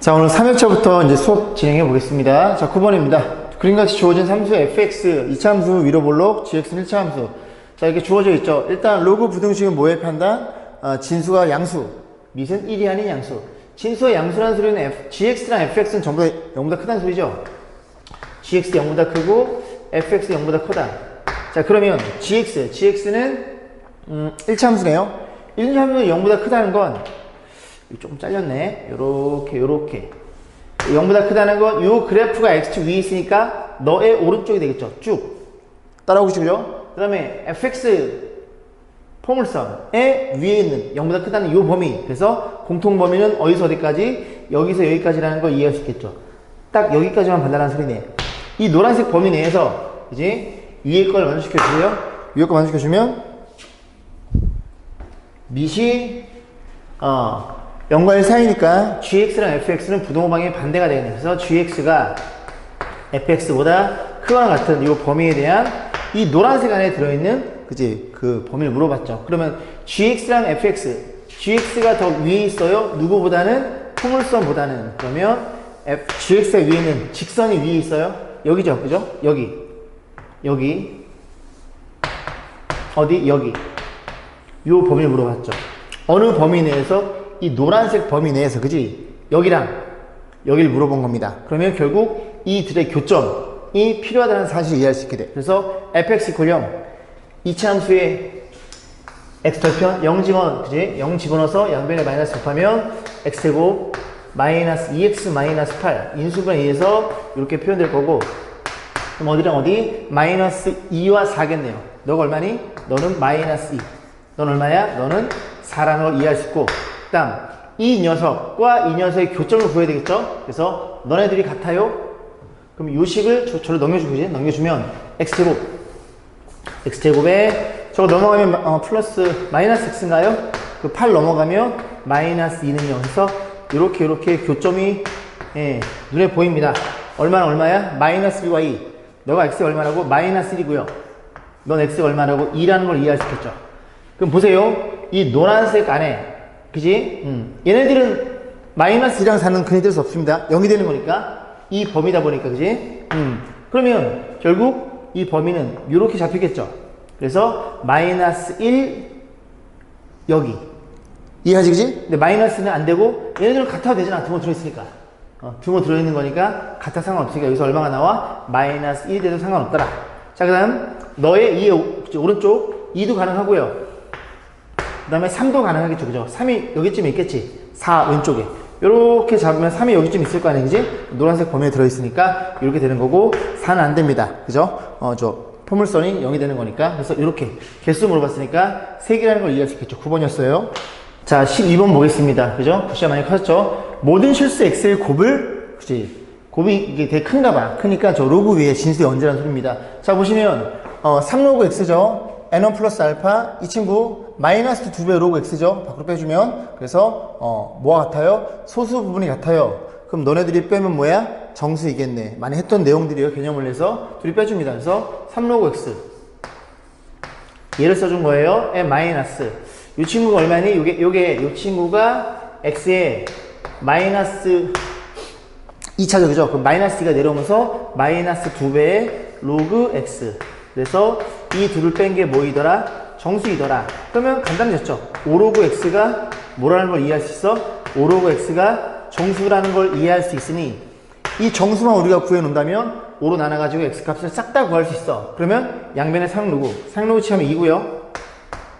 자, 오늘 3회차부터 이제 수업 진행해 보겠습니다. 자, 9번입니다. 그림같이 주어진 삼수 fx 2차 함수 위로 볼록 gx는 1차 함수. 자, 이렇게 주어져 있죠. 일단 로그 부등식은 뭐의 판단? 진수가 양수, 밑은 1이 아닌 양수. 진수와 양수라는 소리는 gx랑 fx는 전부 다 0보다 크다는 소리죠. gx 0보다 크고 fx 0보다 크다. 자, 그러면 gx는 1차 함수네요. 1차 함수는 0보다 크다는 건 조금 잘렸네. 요렇게 0보다 크다는 건 요 그래프가 x축 위에 있으니까 너의 오른쪽이 되겠죠. 쭉 따라오시죠. 그 다음에 fx 포물선의 위에 있는 0보다 크다는 요 범위, 그래서 공통 범위는 어디서 어디까지, 여기서 여기까지라는 걸 이해할 수 있겠죠. 딱 여기까지만 판단하는 소리네. 이 노란색 범위 내에서 이제 위에 걸 먼저 시켜주세요. 위에 걸 먼저 시켜주면 밑이 0과 1 사이니까 gx랑 fx는 부동호방의 반대가 되겠네. 그래서 gx가 fx보다 크거나 같은 이 범위에 대한 이 노란색 안에 들어있는 그 범위를 물어봤죠. 그러면 gx랑 fx, gx가 더 위에 있어요? 누구보다는? 포물선보다는. 그러면 gx가 위에 있는 직선이 위에 있어요? 여기죠, 그죠? 여기 어디? 여기 요 범위를 물어봤죠. 어느 범위 내에서? 이 노란색 범위 내에서, 그지? 여기랑 여기를 물어본 겁니다. 그러면 결국 이들의 교점이 필요하다는 사실을 이해할 수 있게 돼. 그래서 fx = 0, 2차 함수의 x절편 0 집어넣어, 그지? 0 집어넣어서 양변에 마이너스 곱하면 x제곱 마이너스 2x 마이너스 8 인수분에 의해서 이렇게 표현될 거고, 그럼 어디랑 어디? 마이너스 2와 4겠네요. 너가 얼마니? 너는 마이너스 2. 넌 얼마야? 너는 4라는 걸 이해할 수 있고, 그 다음 이 녀석과 이 녀석의 교점을 구해야 되겠죠? 그래서 너네들이 같아요? 그럼 요 식을 저를 넘겨주고, 그지? 넘겨주면 x제곱에 저거 넘어가면 플러스 마이너스 x인가요? 그 8 넘어가면 마이너스 2는요. 그래서 요렇게 교점이 눈에 보입니다. 얼마야? 마이너스 2와 2. 너가 x가 얼마라고? 마이너스 1이고요. 넌 x가 얼마라고? 2라는 걸 이해할 수 있겠죠? 그럼 보세요. 이 노란색 안에, 그지? 얘네들은 마이너스 2랑 4는 그네들 수 없습니다. 0이 되는 거니까. 이 범위다 보니까, 그지? 그러면 결국 이 범위는 이렇게 잡히겠죠. 그래서 마이너스 1 여기 이해하지, 그지? 근데 마이너스는 안 되고 얘네들은 같아도 되잖아. 등호 들어있으니까. 등호 들어있는 거니까 같아 상관없으니까 여기서 얼마가 나와? 마이너스 1이 돼도 상관없더라. 자, 그 다음 너의 2의 오른쪽 2도 가능하고요. 그 다음에 3도 가능하겠죠, 그죠? 3이 여기쯤에 있겠지? 4 왼쪽에 요렇게 잡으면 3이 여기쯤 있을 거 아니야, 그지? 노란색 범위에 들어있으니까 이렇게 되는 거고, 4는 안 됩니다, 그죠? 저 포물선이 0이 되는 거니까. 그래서 이렇게 개수 물어봤으니까 3개라는 걸 이해할 수 있겠죠. 9번이었어요 자, 12번 보겠습니다, 그죠? 글씨가 많이 컸죠? 모든 실수 x의 곱을, 그치? 곱이 이게 되게 큰가 봐. 크니까 저 로그 위에 진수의 언제라는 소리입니다. 자, 보시면 3로그 x죠? n1 플러스 알파, 이 친구 마이너스 2배 로그 x죠? 밖으로 빼주면. 그래서 뭐가 같아요? 소수 부분이 같아요. 그럼 너네들이 빼면 뭐야? 정수이겠네. 많이 했던 내용들이에요. 개념을 내서 둘이 빼줍니다. 그래서 3로그 x 얘를 써준 거예요. n 마이너스 이 친구가 얼마니? 이 친구가 x에 마이너스 2차죠, 그죠? 그럼 마이너스 2가 내려오면서 마이너스 2배의 로그 x. 그래서 이 둘을 뺀 게 뭐이더라? 정수이더라. 그러면 간단해졌죠? 5로그 x가 뭐라는 걸 이해할 수 있어? 5로그 x가 정수라는 걸 이해할 수 있으니 이 정수만 우리가 구해놓는다면 5로 나눠가지고 x 값을 싹 다 구할 수 있어. 그러면 양변에 상로그 취하면 2고요.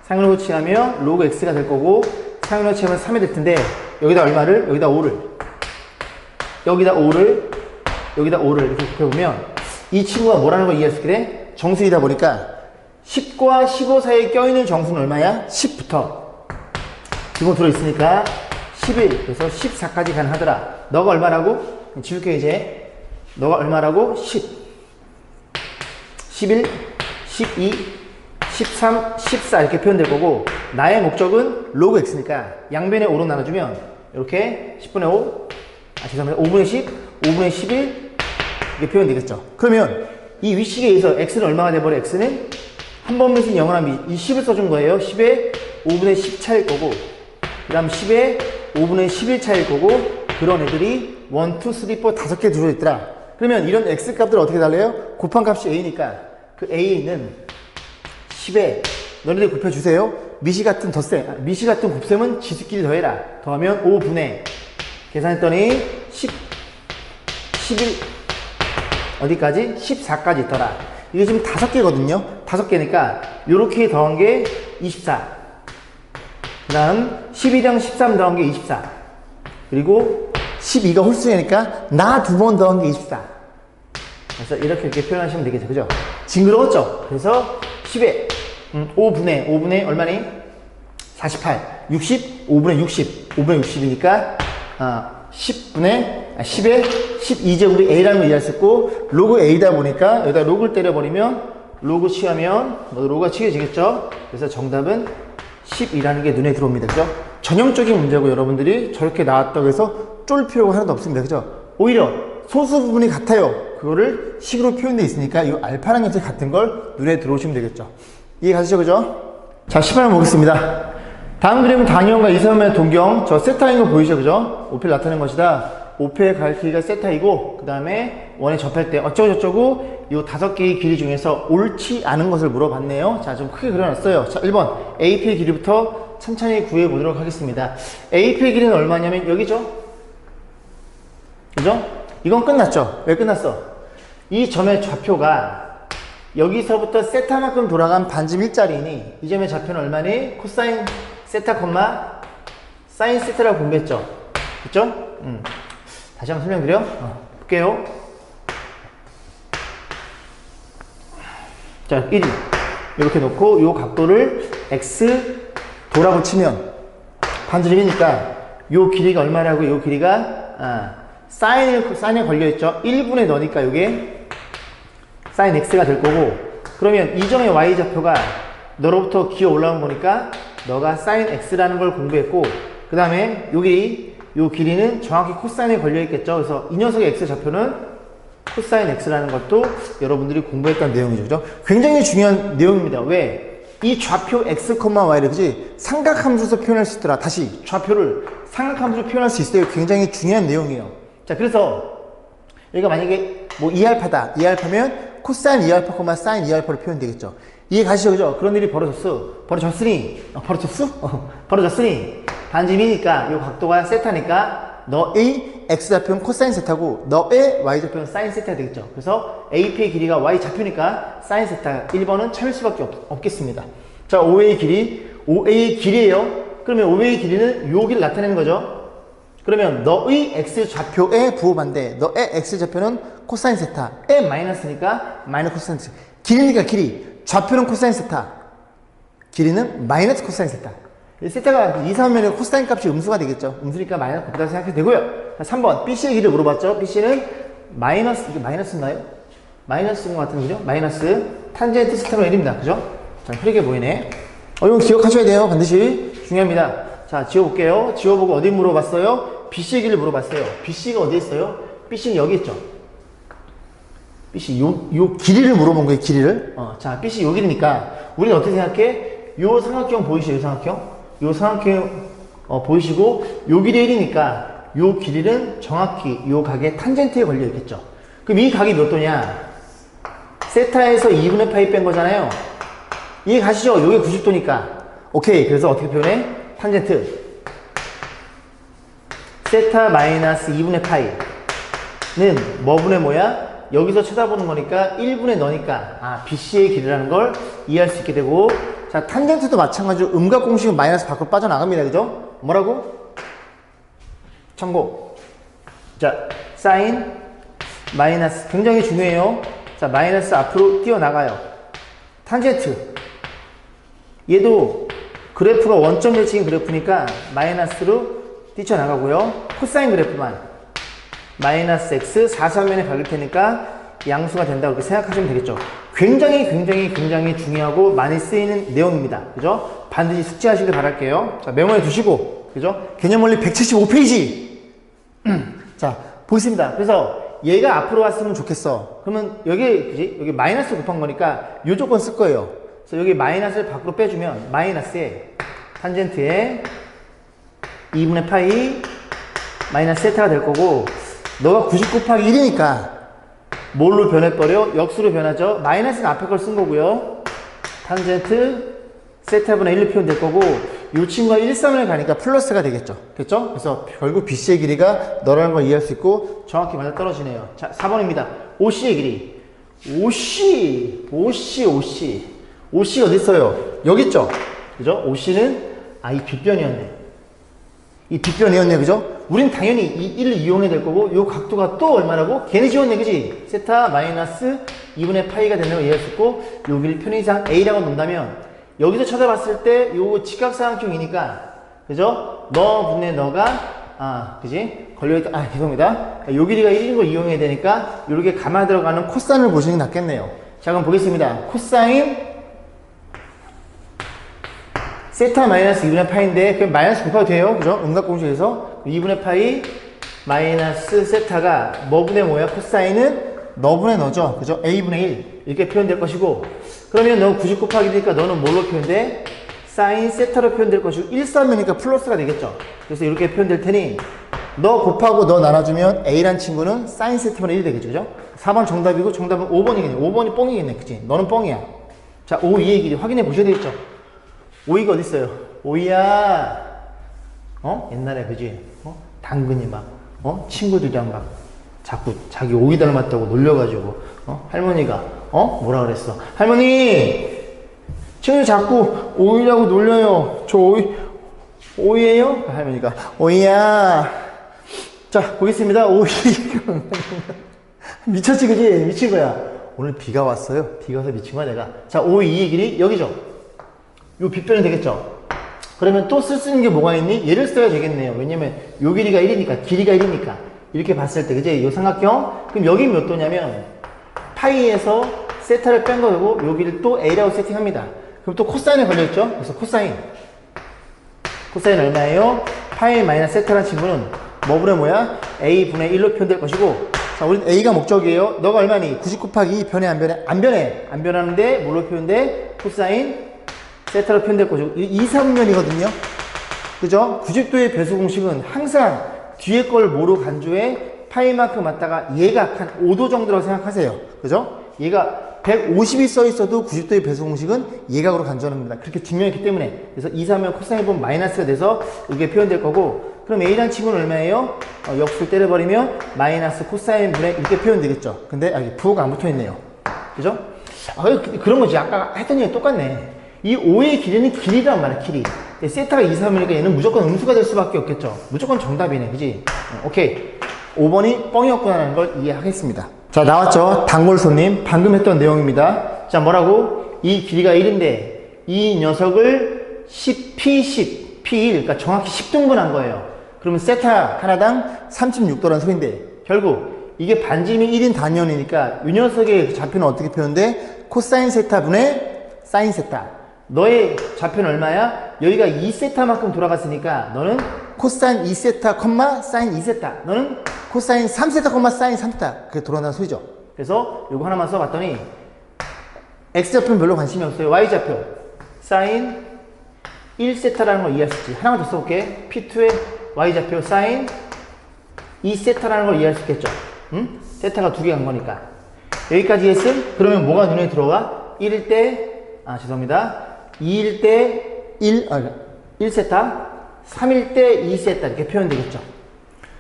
상로그 취하면 로그 x가 될 거고, 상로그 취하면 3이 될 텐데, 여기다 얼마를? 여기다 5를 이렇게 곱해보면 이 친구가 뭐라는 걸 이해할 수 있게 돼? 정수이다 보니까 10과 15 사이에 껴있는 정수는 얼마야? 10부터 기본 들어있으니까 11, 그래서 14까지 가능하더라. 너가 얼마라고? 지울게 이제. 너가 얼마라고? 10, 11, 12, 13, 14 이렇게 표현될 거고, 나의 목적은 로그 x니까 양변에 5로 나눠주면 이렇게 10분의 5, 죄송합니다. 5분의 10, 5분의 11 이렇게 표현되겠죠. 그러면 이 위식에 의해서 x는 얼마가 돼버려? x는 한 번 밑은 0을 하면 이 10을 써준 거예요. 10에 5분의 10 차일 거고, 그 다음 10에 5분의 11 차일 거고, 그 그런 애들이 1, 2, 3, 4 다섯 개 들어있더라. 그러면 이런 x 값들 어떻게 달래요? 곱한 값이 a니까 그 a는 10에 너네들 곱해주세요. 미시 같은 덧셈, 미시 같은 곱셈은 지수끼리 더해라. 더하면 5분의 계산했더니 11 어디까지? 14까지 있더라. 이게 지금 5개거든요. 5개니까 요렇게 더한 게 24. 그 다음 12랑 13 더한 게 24. 그리고 12가 홀수니까 나 2번 더한 게 24. 그래서 이렇게 표현하시면 되겠죠. 그죠? 징그러웠죠? 그래서 10에 5분의 얼마니? 48. 60? 5분의 60. 5분의 60이니까 10에 12제곱이 a라는 걸 이해할 수 있고 로그 a다 보니까 여기다 로그를 때려버리면 로그 취하면 로그가 취해지겠죠? 그래서 정답은 10이라는 게 눈에 들어옵니다. 그죠? 전형적인 문제고 여러분들이 저렇게 나왔다고 해서 쫄 필요가 하나도 없습니다. 그죠? 오히려 소수 부분이 같아요. 그거를 식으로 표현되어 있으니까 이 알파라는 녀석이 같은 걸 눈에 들어오시면 되겠죠. 이해 가시죠? 그죠? 자, 10번을 보겠습니다. 다음 그림은 당형과 이사면의 동경. 저 세타인 거 보이죠? 그죠? 5패를 나타낸 것이다. 5패의 갈 길이가 세타이고 그 다음에 원에 접할 때 어쩌고저쩌고 이 5개의 길이 중에서 옳지 않은 것을 물어봤네요. 자, 좀 크게 그려놨어요. 자, 1번 AP의 길이부터 천천히 구해 보도록 하겠습니다. AP의 길이는 얼마냐면 여기죠? 그죠? 이건 끝났죠? 왜 끝났어? 이 점의 좌표가 여기서부터 세타만큼 돌아간 반지름 1짜리니 이 점의 좌표는 얼마니? 코사인 세타, 사인 세타라고 공부했죠? 그쵸? 다시 한번 설명드려? 볼게요. 자, 1 이렇게 놓고 이 각도를 x 도라고 치면 반지름이니까 이 길이가 얼마라고? 이 길이가 사인에 걸려있죠? 1분의 너니까 이게 사인 x가 될 거고 그러면 이 점의 y좌표가 너로부터 기어 올라온 거니까 너가 사인 x라는 걸 공부했고 그 다음에 요 길이는 정확히 코사인에 걸려있겠죠. 그래서 이 녀석의 x좌표는 코사인 x라는 것도 여러분들이 공부했던 내용이죠. 그죠? 굉장히 중요한 내용입니다. 왜? 이 좌표 x, y를 그지? 삼각함수로 표현할 수 있더라. 다시 좌표를 삼각함수로 표현할 수 있어요. 굉장히 중요한 내용이에요. 자, 그래서 여기가 만약에 뭐 2알파다. 2알파면 코사인 2알파, 사인 2알파로 표현되겠죠. 이해 가시죠? 그죠? 그런 일이 벌어졌으니 반지름이니까 이 각도가 세타니까 너의 x좌표는 코사인 세타고 너의 y좌표는 사인 세타가 되겠죠. 그래서 AP의 길이가 y좌표니까 사인 세타 1번은 참일 수밖에 없겠습니다. 자, OA의 길이에요. 그러면 OA의 길이는 요 길을 나타내는 거죠. 그러면 너의 x좌표에 부호반대 너의 x좌표는 코사인 세타에 마이너스니까 마이너스 코사인 세타 길이니까 길이 좌표는 코사인 세타 길이는 마이너스 코사인 세타 세타가 2, 3면의 코사인 값이 음수가 되겠죠. 음수니까 마이너스 곱다 생각해도 되고요. 자, 3번 BC의 길이를 물어봤죠. BC는 마이너스, 이게 마이너스인가요? 마이너스인 것 같은데, 그죠? 마이너스 탄젠트 세타로 L입니다. 그죠? 자, 흐리게 보이네. 이거 기억하셔야 돼요. 반드시 중요합니다. 자, 지워볼게요. 지워보고 어디 물어봤어요? BC의 길이를 물어봤어요. BC가 어디에 있어요? BC는 여기 있죠. BC 요 길이를 물어본 거예요. 길이를. 자, BC 요 길이니까 우리는 어떻게 생각해? 요 삼각형 보이시죠? 요 삼각형? 요 삼각형 보이시고 요 길이 1이니까 요 길이는 정확히 요 각의 탄젠트에 걸려 있겠죠. 그럼 이 각이 몇 도냐? 세타에서 2분의 파이 뺀 거잖아요. 이해 가시죠? 요게 90도니까. 오케이. 그래서 어떻게 표현해? 탄젠트 세타 마이너스 2분의 파이는 뭐분의 뭐야? 여기서 쳐다보는 거니까 1분의 너니까 BC의 길이라는 걸 이해할 수 있게 되고 자, 탄젠트도 마찬가지로 음각 공식은 마이너스 밖으로 빠져나갑니다. 그죠? 뭐라고? 참고. 자, 사인 마이너스 굉장히 중요해요. 자, 마이너스 앞으로 뛰어나가요. 탄젠트 얘도 그래프가 원점 대칭인 그래프니까 마이너스로 뛰쳐나가고요. 코사인 그래프만 마이너스 x 4사면에 박을 테니까 양수가 된다고 이렇게 생각하시면 되겠죠. 굉장히 중요하고 많이 쓰이는 내용입니다. 그죠? 반드시 숙지하시길 바랄게요. 자, 메모해 두시고, 그죠? 개념원리 175페이지. 자, 보겠습니다. 그래서 얘가 앞으로 왔으면 좋겠어. 그러면 여기 마이너스 곱한 거니까 요 조건 쓸 거예요. 그래서 여기 마이너스를 밖으로 빼주면 마이너스에 탄젠트에 2분의 파이 마이너스 세타가 될 거고, 너가 90 곱하기 1이니까 뭘로 변해버려? 역수로 변하죠. 마이너스가 앞에 걸 쓴 거고요. 탄젠트 세타분의 1로 표현될 거고, 이 친구가 1, 3을 가니까 플러스가 되겠죠. 됐죠? 그래서 결국 BC의 길이가 너라는 걸 이해할 수 있고 정확히 맞아 떨어지네요. 자, 4번입니다. OC의 길이. OC 어디 있어요? 여기 있죠? 그죠? OC는 이 뒷변이었네. 이 뒷변이었네. 그죠? 우린 당연히 이 1을 이용해야 될 거고, 요 각도가 또 얼마라고? 걔네 지웠네. 그지? 세타 마이너스 2분의 파이가 되는 걸 이해할 수 있고, 여기를 편의상 A라고 놓는다면 여기서 쳐다봤을 때 요 직각삼각형이니까, 그죠? 너 분의 너가 그지? 걸려있다. 죄송합니다. 요 길이가 1인 걸 이용해야 되니까 요렇게 감아 들어가는 코사인을 보시는 게 낫겠네요. 자, 그럼 보겠습니다. 코사인 세타 마이너스 2분의 파이인데, 그럼 마이너스 곱하기 돼요. 그죠? 음각공식에서 2분의 파이 마이너스 세타가 뭐분의 뭐야? 코사인은 너분의 너죠. 그죠? A분의 1 이렇게 표현될 것이고, 그러면 너 90 곱하기 되니까 너는 뭘로 표현돼? 사인 세타로 표현될 것이고, 1, 3이니까 플러스가 되겠죠. 그래서 이렇게 표현될 테니 너 곱하고 너 나눠주면 A란 친구는 사인 세타분의 1이 되겠죠. 그죠? 4번 정답이고 정답은 5번이겠네. 5번이 뻥이겠네. 그치? 너는 뻥이야. 자, 5, 2의 길이 확인해 보셔야 되겠죠. 5, 2가 어디 있어요? 5, 2야. 옛날에 그지? 당근이 막 친구들이랑 막 자꾸 자기 5, 2 닮았다고 놀려가지고 할머니가 뭐라 그랬어? 할머니! 친구들 자꾸 5, 2라고 놀려요. 저 5, 2예요? 할머니가 5, 2야. 자, 보겠습니다. 5, 2. 미쳤지, 그지? 미친 거야. 오늘 비가 왔어요. 비가 와서 미친 거야, 내가. 자, 5, 2의 길이 여기죠. 요 빗변이 되겠죠. 그러면 또 쓸 수 있는 게 뭐가 있니? 얘를 써야 되겠네요. 왜냐면 요 길이가 1이니까, 길이가 1이니까. 이렇게 봤을 때, 그지? 요 삼각형. 그럼 여기 몇 도냐면, 파이에서 세타를 뺀 거고, 여기를 또 A라고 세팅합니다. 그럼 또 코사인에 걸려있죠? 그래서 코사인. 코사인 얼마예요? 파이 마이너스 세타라는 친구는 뭐분의 뭐야? A분의 1로 표현될 것이고, 자, 우린 A가 목적이에요. 너가 얼마니? 90 곱하기 2 변해, 안 변해? 안 변해. 안 변하는데, 뭘로 표현돼? 코사인 세타로 표현될 것이고, 2, 3면이거든요. 그죠? 90도의 배수 공식은 항상 뒤에 걸 뭐로 간주해? 파이만큼 맞다가 얘가 한 5도 정도라고 생각하세요. 그죠? 얘가 150이 써 있어도 90도의 배수 공식은 예각으로 간주하는 겁니다. 그렇게 증명했기 때문에. 그래서 2, 3면 코사인 보면 마이너스가 돼서 이게 표현될 거고, 그럼 A라는 친구는 얼마예요? 역수를 때려버리면 마이너스 코사인 분의 이렇게 표현되겠죠. 근데 부호가 안 붙어 있네요. 그죠? 그런 거지. 아까 했던 얘기 똑같네. 이 5의 길이는 길이란 말이야, 길이. 세타가 2, 3이니까 얘는 무조건 음수가 될 수밖에 없겠죠. 무조건 정답이네, 그지? 오케이. 5번이 뻥이었구나라는 걸 이해하겠습니다. 자, 나왔죠? 단골 손님. 방금 했던 내용입니다. 자, 뭐라고? 이 길이가 1인데, 이 녀석을 10P10, P1, 그러니까 정확히 10등분한 거예요. 그러면 세타 하나당 36도라는 소리인데, 결국 이게 반지름이 1인 단위원이니까 이 녀석의 좌표는 어떻게 표현돼? 코사인 세타분의 사인 세타. 너의 좌표는 얼마야? 여기가 2세타만큼 돌아갔으니까 너는 코사인 2세타, 사인 2세타. 너는 코사인 3세타, 사인 3세타. 그게 돌아간다는 소리죠. 그래서 요거 하나만 써봤더니 X좌표는 별로 관심이 없어요. Y좌표. 사인 1세타라는 걸 이해할 수 있지. 하나만 더 써볼게. P2의 Y좌표 사인 2세타라는 걸 이해할 수 있겠죠. 응? 세타가 두 개 간 거니까. 여기까지 했음? 그러면 뭐가 눈에 들어와? 1일 때, 죄송합니다. 2일 때 1세타, 3일 때 2세타 이렇게 표현되겠죠.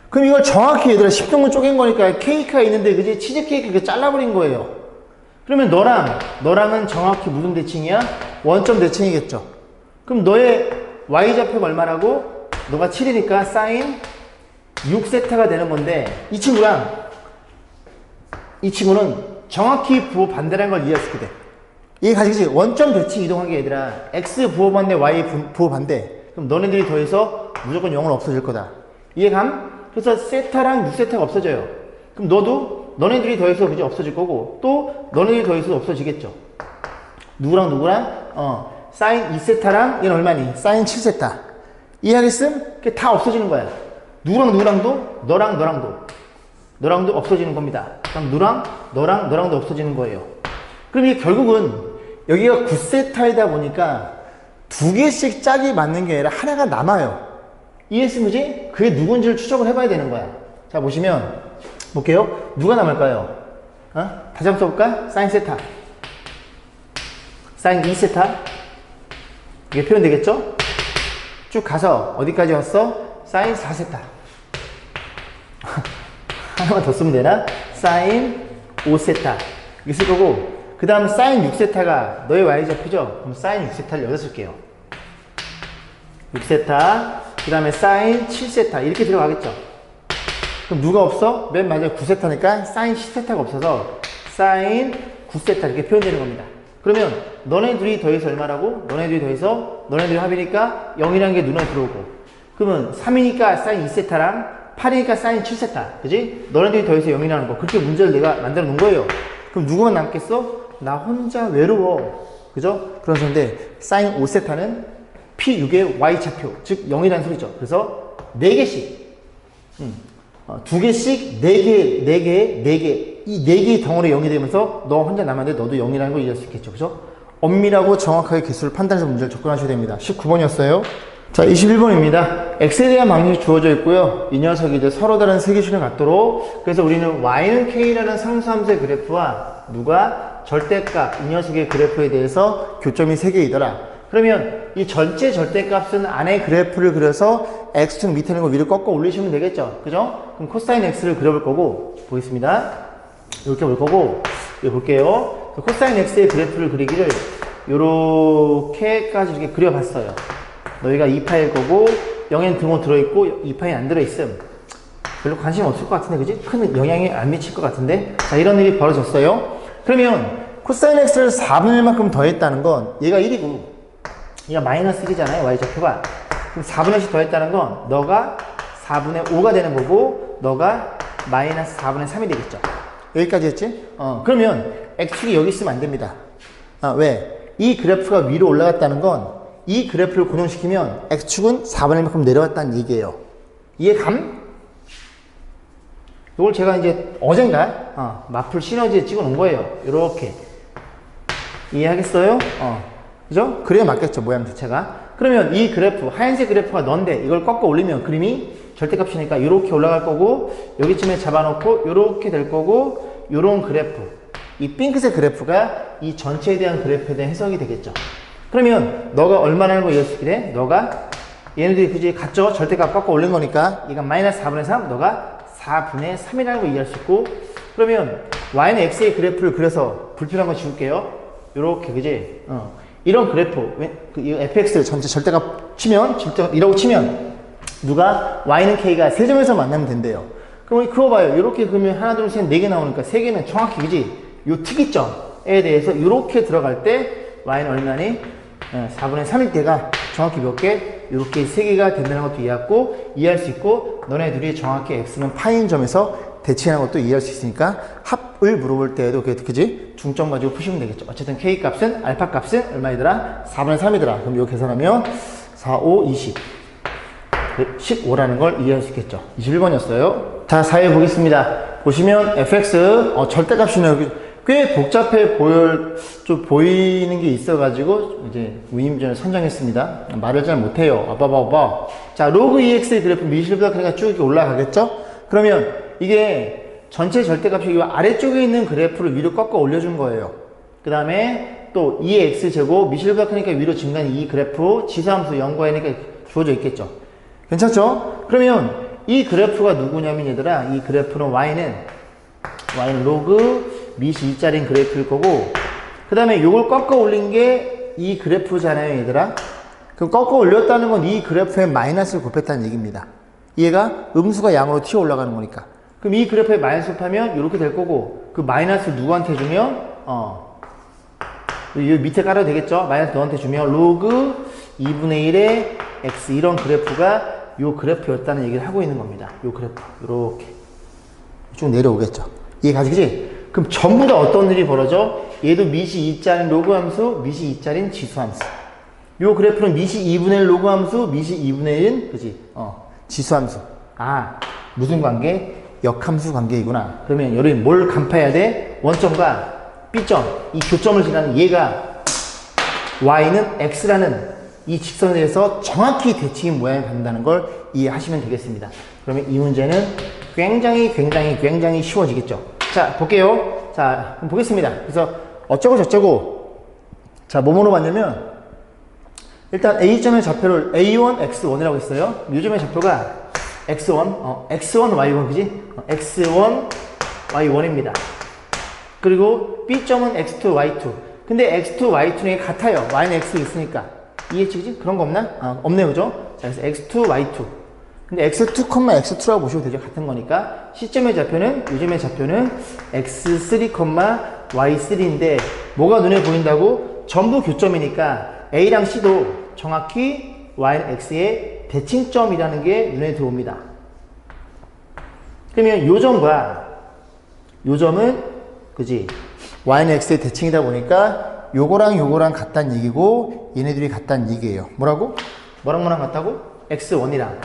그럼 이걸 정확히 얘들아 10등분 쪼갠 거니까 케이크가 있는데 그지? 치즈 케이크 이렇게 잘라버린 거예요. 그러면 너랑은 정확히 무슨 대칭이야? 원점 대칭이겠죠. 그럼 너의 Y좌표가 얼마라고? 너가 7이니까 사인 6세타가 되는 건데 이 친구는 정확히 부호 반대라는 걸 이해할 수 있게 돼. 이게 가지고 원점 대칭 이동하게 얘들아. X 부호 반대, Y 부호 반대. 그럼 너네들이 더해서 무조건 0은 없어질 거다. 이해감? 그래서 세타랑 6세타가 없어져요. 그럼 너네들이 더해서 그지 없어질 거고, 또 너네들이 더해서 없어지겠죠. 누구랑 사인 2세타랑 얘는 얼마니? 사인 7세타. 이해하겠음? 그게 다 없어지는 거야. 누구랑도 너랑도 없어지는 겁니다. 그럼 너랑도 없어지는 거예요. 그럼 이게 결국은 여기가 9세타이다 보니까 두 개씩 짝이 맞는 게 아니라 하나가 남아요. ES 뭐지? 그게 누군지를 추적을 해봐야 되는 거야. 자, 보시면, 볼게요. 누가 남을까요? 다시 한번 써볼까? 사인 세타. 사인 2세타. 이게 표현되겠죠? 쭉 가서, 어디까지 왔어? 사인 4세타. 하나만 더 쓰면 되나? 사인 5세타. 이게 쓸 거고, 그 다음 사인 6세타가 너의 y좌표죠? 그럼 사인 6세타를 여기다 쓸게요. 6세타, 그 다음에 사인 7세타 이렇게 들어가겠죠. 그럼 누가 없어? 맨 마지막에 9세타니까 사인 10세타가 없어서 사인 9세타 이렇게 표현되는 겁니다. 그러면 너네 둘이 더해서 얼마라고? 너네 둘이 더해서 너네 둘이 합이니까 0이라는 게 눈에 들어오고, 그러면 3이니까 사인 2세타랑 8이니까 사인 7세타, 그지? 너네 둘이 더해서 0이라는 거, 그렇게 문제를 내가 만들어 놓은 거예요. 그럼 누구만 남겠어? 나 혼자 외로워, 그죠? 그런 소리인데 사인 5세타는 P6의 Y좌표, 즉 0이라는 소리죠. 그래서 4개씩, 2개씩, 4개, 4개, 4개, 이 4개의 덩어리 0이 되면서 너 혼자 남았는데 너도 0이라는 걸 이해할 수 있겠죠. 그죠? 엄밀하고 정확하게 개수를 판단해서 문제를 접근하셔야 됩니다. 19번이었어요. 자, 21번입니다. x에 대한 방식이 주어져 있고요. 이 녀석이 이제 서로 다른 세기수를 갖도록, 그래서 우리는 y는 k라는 상수함수의 그래프와 누가 절대값, 이 녀석의 그래프에 대해서 교점이 3개이더라. 그러면 이 전체 절대값은 안에 그래프를 그려서 x축 밑에 있는 거 위로 꺾어 올리시면 되겠죠. 그죠? 그럼 코사인 x를 그려볼 거고, 보겠습니다. 이렇게 볼 거고, 여기 볼게요. 코사인 x의 그래프를 그리기를 요렇게까지 이렇게 그려봤어요. 너희가 2파일 거고 0엔 등호 들어있고 2파인 안 들어있음. 별로 관심 없을 것 같은데, 그지? 큰 영향이 안 미칠 것 같은데. 자, 이런 일이 벌어졌어요. 그러면 코사인 x를 4분의 1만큼 더했다는 건 얘가 1이고 얘가 마이너스 1이잖아요, y좌표가. 그럼 4분의 1씩 더했다는 건 너가 4분의 5가 되는 거고 너가 마이너스 4분의 3이 되겠죠. 여기까지 했지? 그러면 x축이 여기 있으면 안 됩니다. 왜? 이 그래프가 위로 올라갔다는 건 이 그래프를 고정시키면 x축은 4분의 1만큼 내려왔다는 얘기예요. 이해감? 이걸 제가 이제 어젠가 마플 시너지에 찍어 놓은 거예요. 이렇게. 이해하겠어요? 그죠? 그래야 맞겠죠, 모양 자체가. 그러면 이 그래프, 하얀색 그래프가 넌데 이걸 꺾어 올리면 그림이 절대값이니까 이렇게 올라갈 거고, 여기쯤에 잡아놓고 이렇게 될 거고, 요런 그래프, 이 핑크색 그래프가 이 전체에 대한 그래프에 대한 해석이 되겠죠. 그러면 너가 얼마라는 거 이해할 수 있게 돼? 너가 얘네들이 굳이 같죠? 절대값 꺾어 올린 거니까 얘가 마이너스 4분의 3, 너가 4분의 3이라는 거 이해할 수 있고, 그러면 y는 x의 그래프를 그려서 불필요한 거 지울게요. 요렇게, 그지? 이런 그래프, 이 fx 전체 절대값 치면, 이라고 치면 누가 y는 k가 세 점에서 만나면 된대요. 그럼 그거 봐요. 이렇게 그러면 하나, 둘, 셋, 4개 나오니까 3개는 정확히, 그지? 요 특이점에 대해서 이렇게 들어갈 때 y는 얼마니? 4분의 3일 때가 정확히 몇 개? 이렇게 3개가 된다는 것도 이해할 수 있고, 너네 둘이 정확히 x는 파인 점에서 대칭하는 것도 이해할 수 있으니까 합을 물어볼 때에도 그지? 중점 가지고 푸시면 되겠죠. 어쨌든 k 값은, 알파 값은 얼마이더라? 4분의 3이더라. 그럼 이거 계산하면 4, 5, 20. 15라는 걸 이해할 수 있겠죠. 21번이었어요. 자, 4회 보겠습니다. 보시면 fx, 절대값이네요. 꽤 복잡해 보이는 게 있어가지고 이제 위임전을 선정했습니다. 말을 잘 못해요. 봐봐. 자, 로그 EX의 그래프 미실보다 그러니까 쭉 이렇게 올라가겠죠? 그러면 이게 전체 절대값이 이 아래쪽에 있는 그래프를 위로 꺾어 올려준 거예요. 그 다음에 또 2x 제곱 미실보다 크니까 위로 증가한 이 그래프 지수함수 0과 n이니까 주어져 있겠죠. 괜찮죠? 그러면 이 그래프가 누구냐면 얘들아, 이 그래프는 y는 로그 미시 2짜리인 그래프일 거고, 그 다음에 요걸 꺾어 올린 게 이 그래프잖아요, 얘들아. 그럼 꺾어 올렸다는 건 이 그래프에 마이너스를 곱했다는 얘기입니다. 얘가 음수가 양으로 튀어 올라가는 거니까. 그럼 이 그래프에 마이너스 곱하면 이렇게 될 거고, 그 마이너스를 누구한테 주면 여기 밑에 깔아도 되겠죠? 마이너스 너한테 주면 로그 2분의 1의 x, 이런 그래프가 요 그래프였다는 얘기를 하고 있는 겁니다. 요 그래프 요렇게 쭉 내려오겠죠. 이해 가지지? 그럼 전부 다 어떤 일이 벌어져? 얘도 미시 2짜린 로그 함수, 미시 2짜린 지수 함수. 요 그래프는 미시 2분의 1 로그 함수, 미시 2분의 1, 그지? 지수 함수. 무슨 관계? 역함수 관계이구나. 그러면 여기 뭘 간파해야 돼? 원점과 B점, 이 교점을 지나는 얘가 y는 x라는 이 직선에 대해서 정확히 대칭인 모양을 갖는다는 걸 이해하시면 되겠습니다. 그러면 이 문제는 굉장히 쉬워지겠죠. 자, 볼게요. 자, 그럼 보겠습니다. 그래서 어쩌고 저쩌고. 자, 뭐뭐로 봤냐면 일단 A점의 좌표를 A1, X1이라고 했어요. 요점의 좌표가 X1, X1, Y1, 그지? X1, Y1입니다. 그리고 B점은 X2, Y2. 근데 X2, Y2는 같아요. Y는 X 있으니까. 이해했지, 그지? 그런 거 없나? 없네요, 그죠? 자, 그래서 X2, Y2. 근데 X2, X2라고 보시면 되죠. 같은 거니까. C점의 좌표는, 요점의 좌표는 X3, Y3인데, 뭐가 눈에 보인다고? 전부 교점이니까 A랑 C도 정확히 Y는 X의 대칭점이라는 게 눈에 들어옵니다. 그러면 요점은 그지? Y는 X의 대칭이다 보니까 요거랑 같다는 얘기고 얘네들이 같다는 얘기예요. 뭐라고? 뭐랑 같다고? X1이랑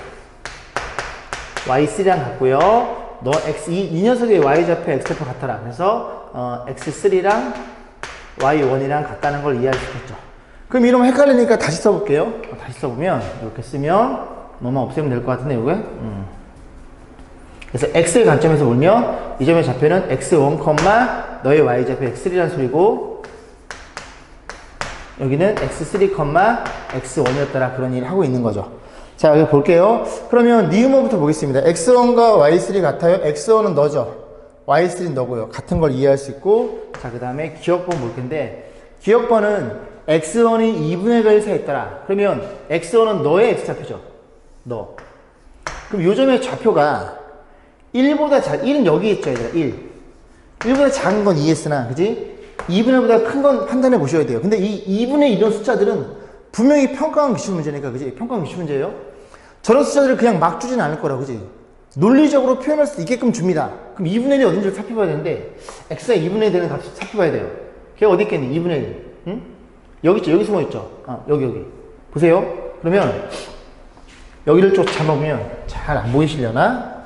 Y3랑 같고요. 너 이 녀석의 Y좌표, X좌표 같아라. 그래서 X3랑 Y1이랑 같다는 걸 이해할 수 있겠죠. 그럼 이러면 헷갈리니까 다시 써볼게요. 다시 써보면 이렇게 쓰면 뭐만 없애면 될 것 같은데 이게 그래서 X의 관점에서 보면 이 점의 좌표는 X1, 너의 Y좌표 X3라는 소리고 여기는 X3, X1이었더라 그런 일을 하고 있는 거죠. 자, 여기 볼게요. 그러면 니은어부터 보겠습니다. X1과 Y3 같아요. X1은 너죠. Y3는 너고요. 같은 걸 이해할 수 있고 자, 그 다음에 기억번 볼 텐데 기억번은 X1이 2분의 별에서 있더라. 그러면 X1은 너의 X좌표죠. 너. 그럼 요점의 좌표가 1은 여기 있죠, 얘들아. 1보다 작은 건 이해했으나, 그지? 2분의 보다 큰 건 판단해 보셔야 돼요. 근데 이 2분의 이런 숫자들은 분명히 평가원 기출 문제니까, 그지? 평가원 기출 문제예요. 저런 숫자들을 그냥 막 주진 않을 거라, 그지? 논리적으로 표현할 수 있게끔 줍니다. 그럼 2분의 1이 어딘지를 살펴봐야 되는데, X가 2분의 1 되는 값을 살펴봐야 돼요. 걔가 어디 있겠니? 2분의 1. 응? 여기 있죠. 여기 숨어 있죠. 여기. 보세요. 그러면 여기를 좀 잡아보면 잘 안 보이시려나?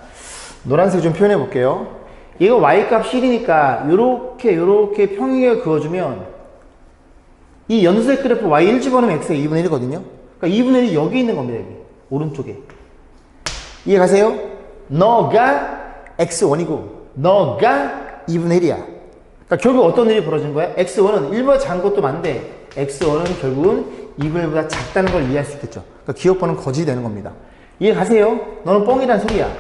노란색 좀 표현해 볼게요. 얘가 Y값 1이니까 요렇게 평행을 그어주면 이 연두색 그래프 Y1 집어넣으면 X가 2분의 1이거든요. 그러니까 2분의 1이 여기 있는 겁니다. 여기. 오른쪽에. 이해 가세요? 너가 X1이고 너가 2분의 1이야. 그러니까 결국 어떤 일이 벌어진 거야? X1은 1보다 작은 것도 많은데 X1은 결국은 2분의 1보다 작다는 걸 이해할 수 있겠죠. 그러니까 기억번은 거짓이 되는 겁니다. 이해 가세요? 너는 뻥이란 소리야.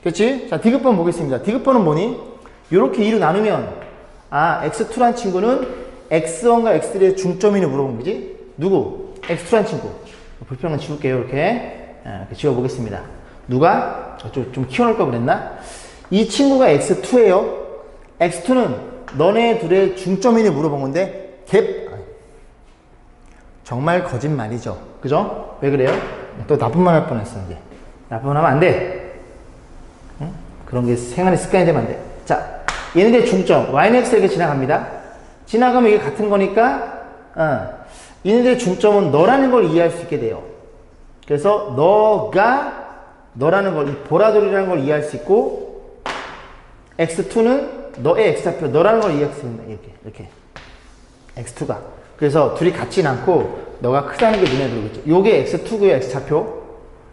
그렇지? 자, 디귿번 보겠습니다. 디귿번은 뭐니? 요렇게 2로 나누면 X2란 친구는 X1과 X3의 중점인을 물어본 거지? 누구? X2란 친구. 불평은 지울게요. 이렇게 지워보겠습니다. 누가? 좀 키워놓을 걸 그랬나? 이 친구가 X2예요. X2는 너네 둘의 중점인을 물어본 건데 정말 거짓말이죠. 그죠? 왜 그래요? 또 나쁜 말 할 뻔했어. 이제 나쁜 말 하면 안 돼. 응? 그런 게 생활의 습관이 되면 안 돼. 자, 얘네들의 중점 Y는 X에게 지나갑니다. 지나가면 이게 같은 거니까 얘네들의 중점은 너라는 걸 이해할 수 있게 돼요. 그래서 너라는 걸, 이 보라돌이라는 걸 이해할 수 있고 X2는 너의 X좌표, 너라는 걸 이해할 수 있습니다. 이렇게. X2가. 그래서 둘이 같진 않고, 너가 크다는 게 눈에 들어오겠죠. 요게 X2고요, X좌표.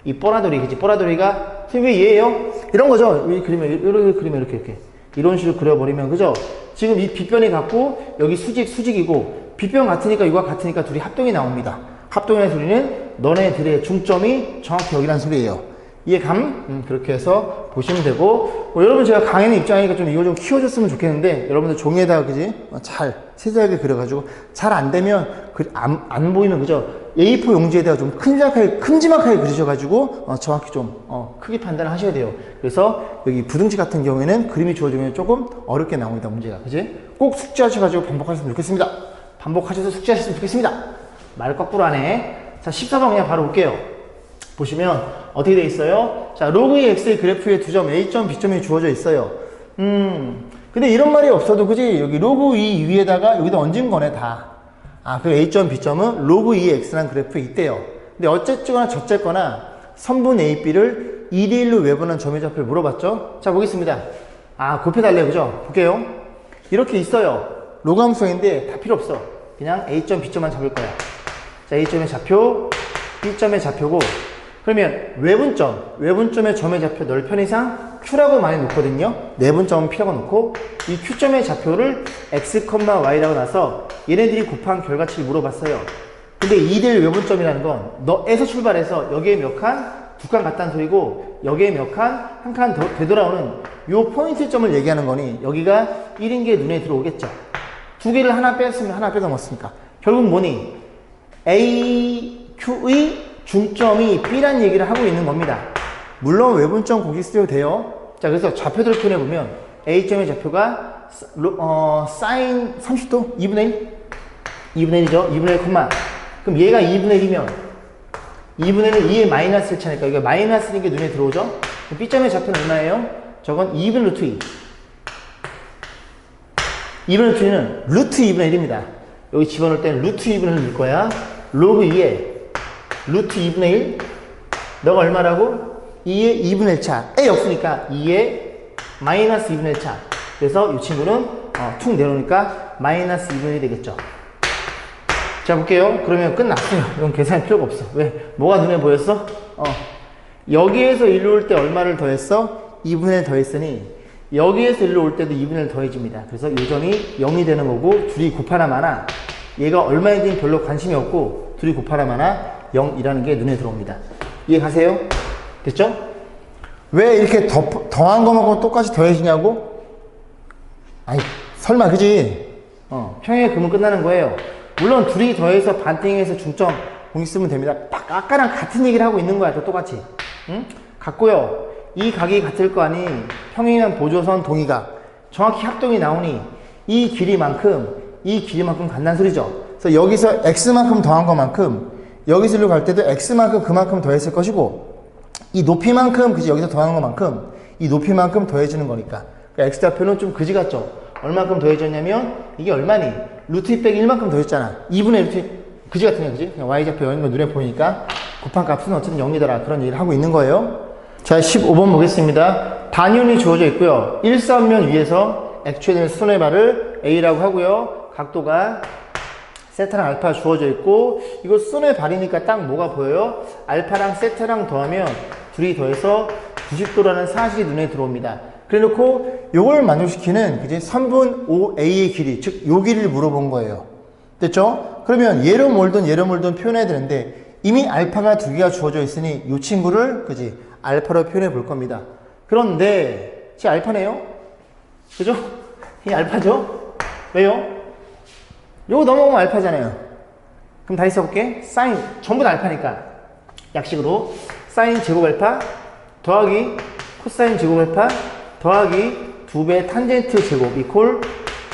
이 뽀라돌이, 그치? 뽀라돌이가, 선생님 왜 얘예요? 이런 거죠. 이 그림에, 이렇게. 이런 식으로 그려버리면, 그죠? 지금 이 빗변이 같고, 여기 수직이고, 빗변 같으니까, 이거와 같으니까 둘이 합동이 나옵니다. 합동의 소리는 너네들의 중점이 정확히 여기라는 소리예요. 이해감? 그렇게 해서 보시면 되고 여러분 제가 강의는 입장이니까 좀 이걸 좀 키워줬으면 좋겠는데 여러분들 종이에다가 그지? 잘 세세하게 그려가지고 잘 안되면 안 보이면 그죠? A4 용지에다가 좀 큼지막하게 그리셔가지고 정확히 좀 크게 판단을 하셔야 돼요. 그래서 여기 부등식 같은 경우에는 그림이 주어지면 조금 어렵게 나옵니다. 문제가 그지? 꼭 숙지하셔가지고 반복하셨으면 좋겠습니다. 반복하셔서 숙지하셨으면 좋겠습니다. 말 거꾸로 하네. 자, 14번 그냥 바로 볼게요. 보시면 어떻게 돼 있어요? 자, 로그 x의 그래프에 두 점 A점, B점이 주어져 있어요. 근데 이런 말이 없어도 그지? 여기 로그 2 위에다가 여기다 얹은 거네 다. 그 A점, B점은 로그 2x라는 그래프에 있대요. 근데 어쨌거나 저쨌거나 선분 A, B를 2대1로 외분한 점의 좌표를 물어봤죠? 자, 보겠습니다. 곱해달래요. 그죠? 볼게요. 이렇게 있어요. 로그 함수인데 다 필요 없어. 그냥 A점, B점만 잡을 거야. 자, A점의 좌표 B점의 좌표고, 그러면 외분점의 점의 좌표 널 편의상 Q라고 많이 놓거든요. 내분점은 P라고 놓고, 이 Q점의 좌표를 X, Y라고 나서 얘네들이 곱한 결과치를 물어봤어요. 근데 2대1 외분점이라는 건 너에서 출발해서 여기에 몇 칸? 2칸 갔다는 소리고, 여기에 몇 칸? 1칸 더 되돌아오는 요 포인트점을 얘기하는 거니 여기가 1인 게 눈에 들어오겠죠. 두 개를 하나 뺐으면 하나 빼먹었으니까 결국 뭐니? A, Q의 중점이 B란 얘기를 하고 있는 겁니다. 물론 외분점 공식 쓰셔도 돼요. 자, 그래서 좌표들을 표현해보면 A점의 좌표가 사인 30도? 2분의 1? 2분의 1이죠. 2분의 1, 그럼 얘가 2분의 1이면 2분의 1은 2의 마이너스 1 차니까 이거 마이너스인 게 눈에 들어오죠? 그럼 B점의 좌표는 얼마예요? 저건 2분의 루트 2. 2분의 루트 2는 루트 2분의 1입니다. 여기 집어넣을 때는 루트 2분의 1을 넣을 거야. 로그 2에 루트 2분의 1. 너가 얼마라고? 2의 2분의 1 차. A 없으니까 2의 마이너스 2분의 1 차. 그래서 이 친구는 툭 내려오니까 마이너스 2분의 1이 되겠죠. 자, 볼게요. 그러면 끝났어요. 이건 계산할 필요가 없어. 왜? 뭐가 눈에 보였어? 여기에서 일로 올 때 얼마를 더했어? 2분의 1 더했으니 여기에서 일로 올 때도 2분의 1 더해집니다. 그래서 이 점이 0이 되는 거고 둘이 곱하나 마나 얘가 얼마인지는 별로 관심이 없고 둘이 곱하나 마나 0이라는 게 눈에 들어옵니다. 이해가세요? 됐죠? 왜 이렇게 더한 것만큼 똑같이 더해지냐고? 아니 설마 그지? 평행의 금은 끝나는 거예요. 물론 둘이 더해서 반띵해서 중점 공식 쓰면 됩니다. 딱 아까랑 같은 얘기를 하고 있는 거야. 또 똑같이. 응? 같고요. 이 각이 같을 거 아니 평행한 보조선 동의각 정확히 합동이 나오니 이 길이만큼 간다는 소리죠. 그래서 여기서 x만큼 더한 것만큼 여기서 일로 갈 때도 x만큼 그만큼 더했을 것이고 이 높이만큼 그지 여기서 더하는 것만큼 이 높이만큼 더해지는 거니까 그러니까 x 좌표는 좀 그지 같죠. 얼마큼 더해졌냐면 이게 얼마니? 루트 2 빼기 1만큼 더했잖아. 2분의 루트 그지 같으냐 그지? 그냥 y좌표 여는 거 눈에 보이니까 곱한 값은 어쨌든 0이더라 그런 얘기를 하고 있는 거예요. 자, 15번 보겠습니다. 단위원이 주어져 있고요. 일사면 위에서 액추에되는 수선의 발을 A라고 하고요. 각도가 세타랑 알파 주어져 있고 이거 수선의 발이니까 딱 뭐가 보여요? 알파랑 세타랑 더하면 둘이 더해서 90도라는 사실이 눈에 들어옵니다. 그래 놓고 요걸 만족시키는 그지? 3분 5A의 길이 즉 요 길이를 물어본 거예요. 됐죠? 그러면 얘로 몰든 표현해야 되는데 이미 알파가 두 개가 주어져 있으니 이 친구를 그지 알파로 표현해 볼 겁니다. 그런데 제 알파네요. 그죠? 이 알파죠? 왜요? 요거 넘어오면 알파잖아요. 그럼 다시 써볼게. 사인 전부 다 알파니까 약식으로 사인 제곱 알파 더하기 코사인 제곱 알파 더하기 2배 탄젠트 제곱 이콜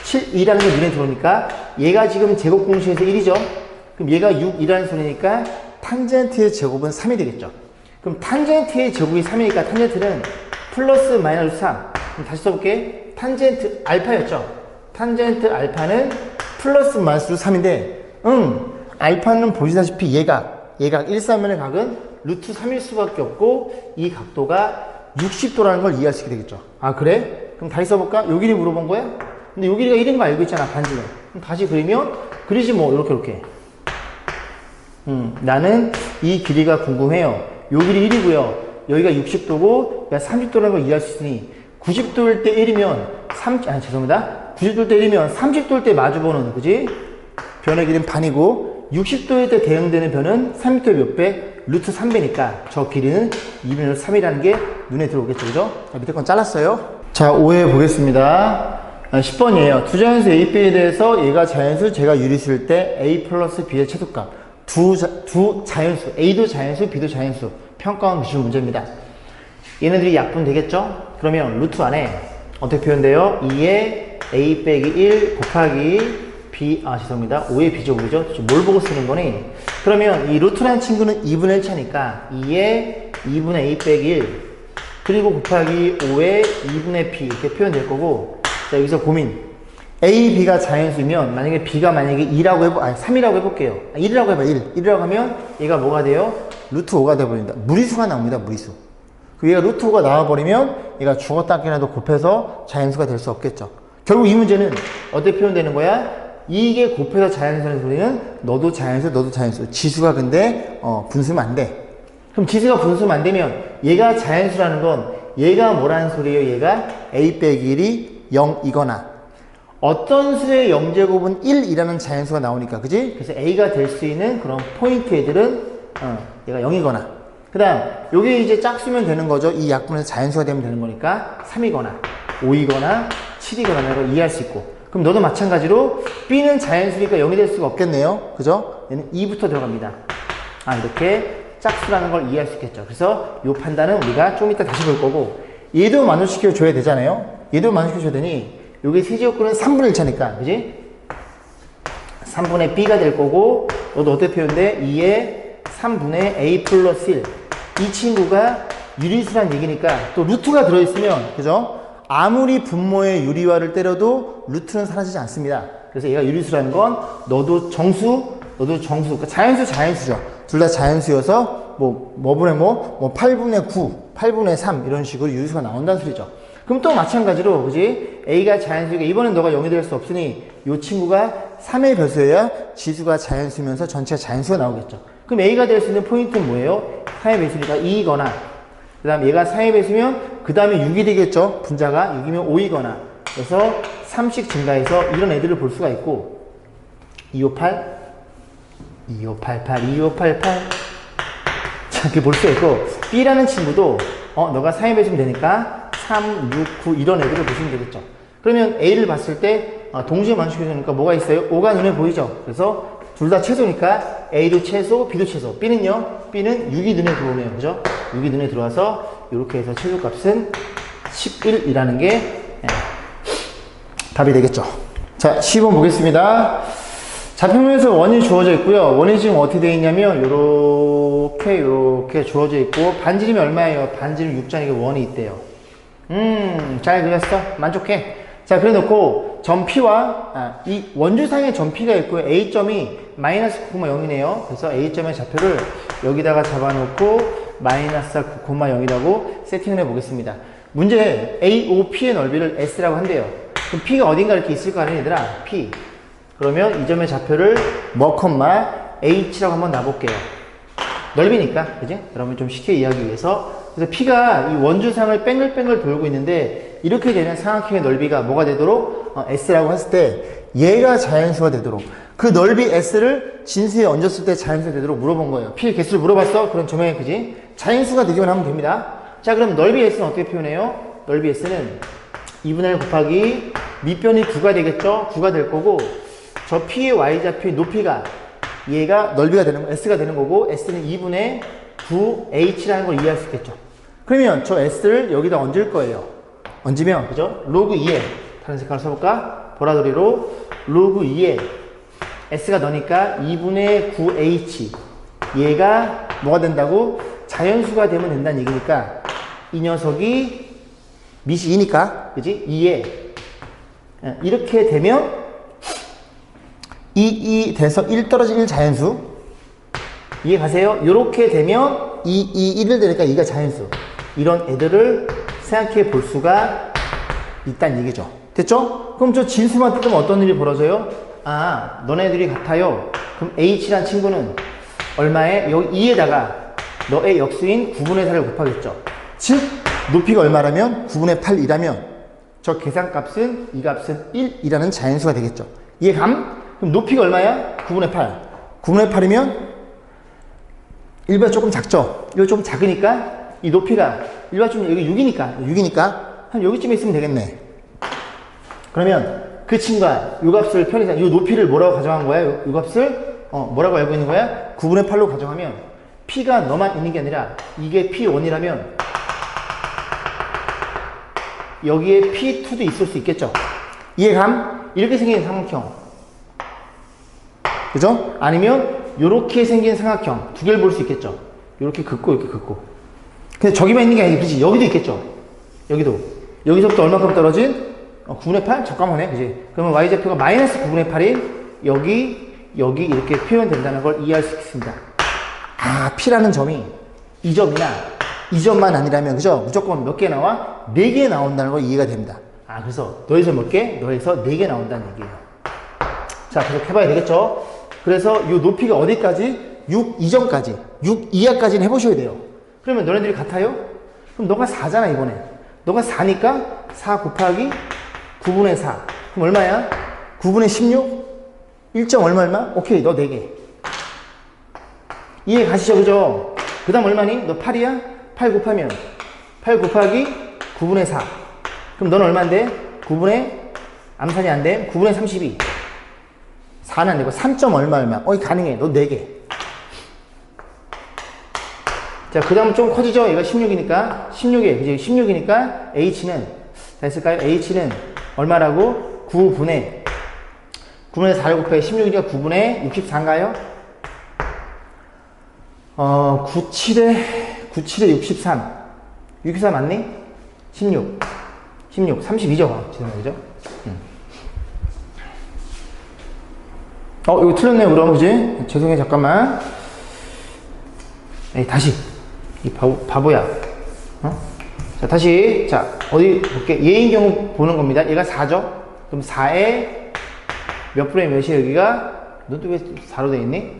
7이라는 게 눈에 들어오니까 얘가 지금 제곱 공식에서 1이죠. 그럼 얘가 6이라는 소리니까 탄젠트의 제곱은 3이 되겠죠. 그럼 탄젠트의 제곱이 3이니까 탄젠트는 플러스 마이너스 3. 그럼 다시 써볼게. 탄젠트 알파였죠. 탄젠트 알파는 플러스 마이너스 3인데 알파는 보시다시피 얘각 1사면의 각은 루트 3일 수밖에 없고 이 각도가 60도라는 걸 이해할 수 있게 되겠죠. 아 그래? 그럼 다시 써볼까? 요 길이 물어본 거야? 근데 요 길이가 1인 거 알고 있잖아 반지는. 그럼 다시 그리면 그리지 뭐 이렇게 나는 이 길이가 궁금해요. 요 길이 1이고요. 여기가 60도고 30도라는 걸 이해할 수 있으니 90도일 때 1이면 90도일 때 1이면 30도일 때 마주보는 그지? 변의 길이는 반이고 60도일 때 대응되는 변은 30도의 몇 배? 루트 3배니까 저 길이는 2분의 3이라는 게 눈에 들어오겠죠. 그죠? 자, 밑에 건 잘랐어요. 자, 5회 보겠습니다. 10번이에요. 두 자연수 A, B에 대해서 얘가 자연수, 제가 유리수일 때 A 플러스 B의 최소값. 두 자연수, A도 자연수, B도 자연수. 평가원 기준 문제입니다. 얘네들이 약분 되겠죠? 그러면 루트 안에 어떻게 표현돼요? 2에 A 빼기 1 곱하기 B, 죄송합니다. 5의 B제곱이죠? 뭘 보고 쓰는 거니? 그러면 이 루트라는 친구는 2분의 1 차니까 2에 2분의 A 빼기 1 그리고 곱하기 5의 2분의 B 이렇게 표현될 거고 자 여기서 고민 A, B가 자연수면 만약에 B가 만약에 3이라고 해볼게요. 1이라고 해봐 1이라고 하면 얘가 뭐가 돼요? 루트 5가 돼버린다. 무리수가 나옵니다. 무리수. 그 얘가 루트 5가 나와버리면 얘가 죽었다 깨나도 곱해서 자연수가 될 수 없겠죠. 결국 이 문제는 어떻게 표현되는 거야? 이게 곱해서 자연수라는 소리는 너도 자연수, 너도 자연수. 지수가 근데 분수면 안 돼. 그럼 지수가 분수면 안 되면 얘가 자연수라는 건 얘가 뭐라는 소리예요? 얘가 a 빼기 1이 0이거나 어떤 수의 0제곱은 1이라는 자연수가 나오니까, 그지? 그래서 a가 될 수 있는 그런 포인트 애들은 얘가 0이거나, 그 다음 요게 이제 짝수면 되는 거죠. 이 약분에서 자연수가 되면 되는 거니까 3이거나 5이거나 7이거나 를 이해할 수 있고, 그럼 너도 마찬가지로 b는 자연수니까 0이 될 수가 없겠네요. 그죠? 얘는 2부터 들어갑니다. 이렇게 짝수라는 걸 이해할 수 있겠죠. 그래서 이 판단은 우리가 좀 이따 다시 볼 거고, 얘도 만족시켜 줘야 되잖아요. 얘도 만족시켜 줘야 되니 여기 세제곱근은 3분의 1차니까, 그지? 3분의 b가 될 거고, 너도 어떻게 표현돼? 2에 3분의 a 플러스 1. 이 친구가 유리수란 얘기니까 또 루트가 들어있으면, 그죠? 아무리 분모의 유리화를 때려도 루트는 사라지지 않습니다. 그래서 얘가 유리수라는 건 너도 정수, 너도 정수. 그러니까 자연수, 자연수죠. 둘 다 자연수여서 뭐분의 8분의 9, 8분의 3 이런 식으로 유리수가 나온다는 소리죠. 그럼 또 마찬가지로, 그지? A가 자연수니까 이번엔 너가 0이 될 수 없으니 이 친구가 3의 배수여야 지수가 자연수면서 전체가 자연수가 나오겠죠. 그럼 A가 될 수 있는 포인트는 뭐예요? 3의 배수니까 2이거나, 그 다음 얘가 4의 배수면 그 다음에 6이 되겠죠. 분자가 6이면 5이거나. 그래서 3씩 증가해서 이런 애들을 볼 수가 있고, 258, 2588, 2588 이렇게 볼 수가 있고, B라는 친구도 너가 4의 배수면 되니까 3, 6, 9 이런 애들을 보시면 되겠죠. 그러면 A를 봤을 때 동시에 만족해주니까 뭐가 있어요? 5가 눈에 보이죠. 그래서 둘 다 최소니까 A도 최소, B도 최소. B는요? B는 6이 눈에 들어오네요. 그죠? 6이 눈에 들어와서 이렇게 해서 최소값은 11이라는 게 답이 되겠죠. 자, 10번 보겠습니다. 좌표면에서 원이 주어져 있고요. 원이 지금 어떻게 되어 있냐면 요렇게 주어져 있고, 반지름이 얼마예요? 반지름 6자니까 원이 있대요. 잘 그렸어? 만족해. 자, 그래 놓고 점 P와 이 원주상에 점 P가 있고요. A점이 마이너스 9,0이네요. 그래서 A점의 좌표를 여기다가 잡아놓고 마이너스 9,0이라고 세팅을 해보겠습니다. 문제 AOP의 넓이를 S라고 한대요. 그럼 P가 어딘가 이렇게 있을 거 아니야, 얘들아? P. 그러면 이 점의 좌표를 H라고 한번 놔볼게요. 넓이니까, 그지? 그러면 좀 쉽게 이해하기 위해서. 그래서 P가 이 원주상을 뺑글뺑글 돌고 있는데, 이렇게 되면 삼각형의 넓이가 뭐가 되도록? S라고 했을 때, 얘가 자연수가 되도록. 그 넓이 S를 진수에 얹었을 때 자연수가 되도록 물어본 거예요. P의 개수를 물어봤어? 그럼 점에, 그지? 자연수가 되기만 하면 됩니다. 자, 그럼 넓이 S는 어떻게 표현해요? 넓이 S는 2분의 1 곱하기 밑변이 9가 되겠죠? 9가 될 거고, 저 P의 Y좌표의 높이가 얘가 넓이가 되는 거, S가 되는 거고, S는 2분의 9H라는 걸 이해할 수 있겠죠. 그러면 저 S를 여기다 얹을 거예요. 얹으면, 그죠? 로그 2에, 다른 색깔을 써볼까? 보라돌이로 로그 2에 S가 너니까 2분의 9H. 얘가 뭐가 된다고? 자연수가 되면 된다는 얘기니까, 이 녀석이 밑이 2니까, 그지? 2에 이렇게 되면 2 돼서 1 떨어진 1 자연수. 이해 가세요? 이렇게 되면 1을 되니까 2가 자연수. 이런 애들을 생각해 볼 수가 있다는 얘기죠. 됐죠? 그럼 저 진수만 뜯으면 어떤 일이 벌어져요? 너네들이 같아요. 그럼 H란 친구는 얼마에? 여기 2에다가 너의 역수인 9분의 4를 곱하겠죠. 즉 높이가 얼마라면? 9분의 8이라면 저 계산값은 이 값은 1이라는 자연수가 되겠죠. 이해감? 그럼 높이가 얼마야? 9분의 8. 9분의 8이면 1보다 조금 작죠? 이거 좀 작으니까 이 높이가 1보다 좀 여기 6이니까 한 여기쯤에 있으면 되겠네. 그러면 그 친구가 이 값을 편의상 이 높이를 뭐라고 가정한 거야? 이 값을 뭐라고 알고 있는 거야? 9분의 8로 가정하면 P가 너만 있는 게 아니라 이게 P1이라면 여기에 P2도 있을 수 있겠죠? 이해감? 이렇게 생긴 삼각형, 그죠? 아니면 이렇게 생긴 삼각형 두 개를 볼 수 있겠죠? 이렇게 긋고 이렇게 긋고. 근데 저기만 있는 게 아니지, 그치? 여기도 있겠죠? 여기도. 여기서부터 얼마큼 떨어진? 9분의 8? 잠깐만요, 그치? 그러면 y좌표가 마이너스 9분의 8인 여기 이렇게 표현된다는 걸 이해할 수 있습니다. P라는 점이 이 점이나 이 점만 아니라면, 그죠? 무조건 몇 개 나와? 4개 나온다는 걸 이해가 됩니다. 그래서 너에서 몇 개? 너에서 4개 나온다는 얘기예요. 자, 계속 해봐야 되겠죠? 그래서 이 높이가 어디까지? 6 이전까지. 6 이하까지는 해보셔야 돼요. 그러면 너네들이 같아요? 그럼 너가 4잖아, 이번에. 너가 4니까 4 곱하기 9분의 4. 그럼 얼마야? 9분의 16? 1점 얼마? 오케이, 너 4개. 이해 가시죠, 그죠? 그 다음 얼마니? 너 8이야? 8 곱하면 8 곱하기 9분의 4. 그럼 넌 얼마인데? 9분의 암산이 안 돼? 9분의 32. 4는 안 되고 3점 얼마? 가능해. 너 4개. 자, 그 다음 좀 커지죠? 얘가 16이니까 16에 그지? 16이니까 H는 다 했을까요? H는 얼마라고? 9분의 4를 곱해 16이니까 9분의 64인가요? 97에 63. 64 맞니? 16. 32죠? 죄송해요. 그죠? 이거 틀렸네요, 그럼. 그지? 죄송해요, 잠깐만. 에이, 다시. 이 바보야. 자, 다시. 자, 어디 볼게. 얘인 경우 보는 겁니다. 얘가 4죠? 그럼 4에 몇 분의 몇이에요, 여기가? 너 또 왜 4로 돼 있니?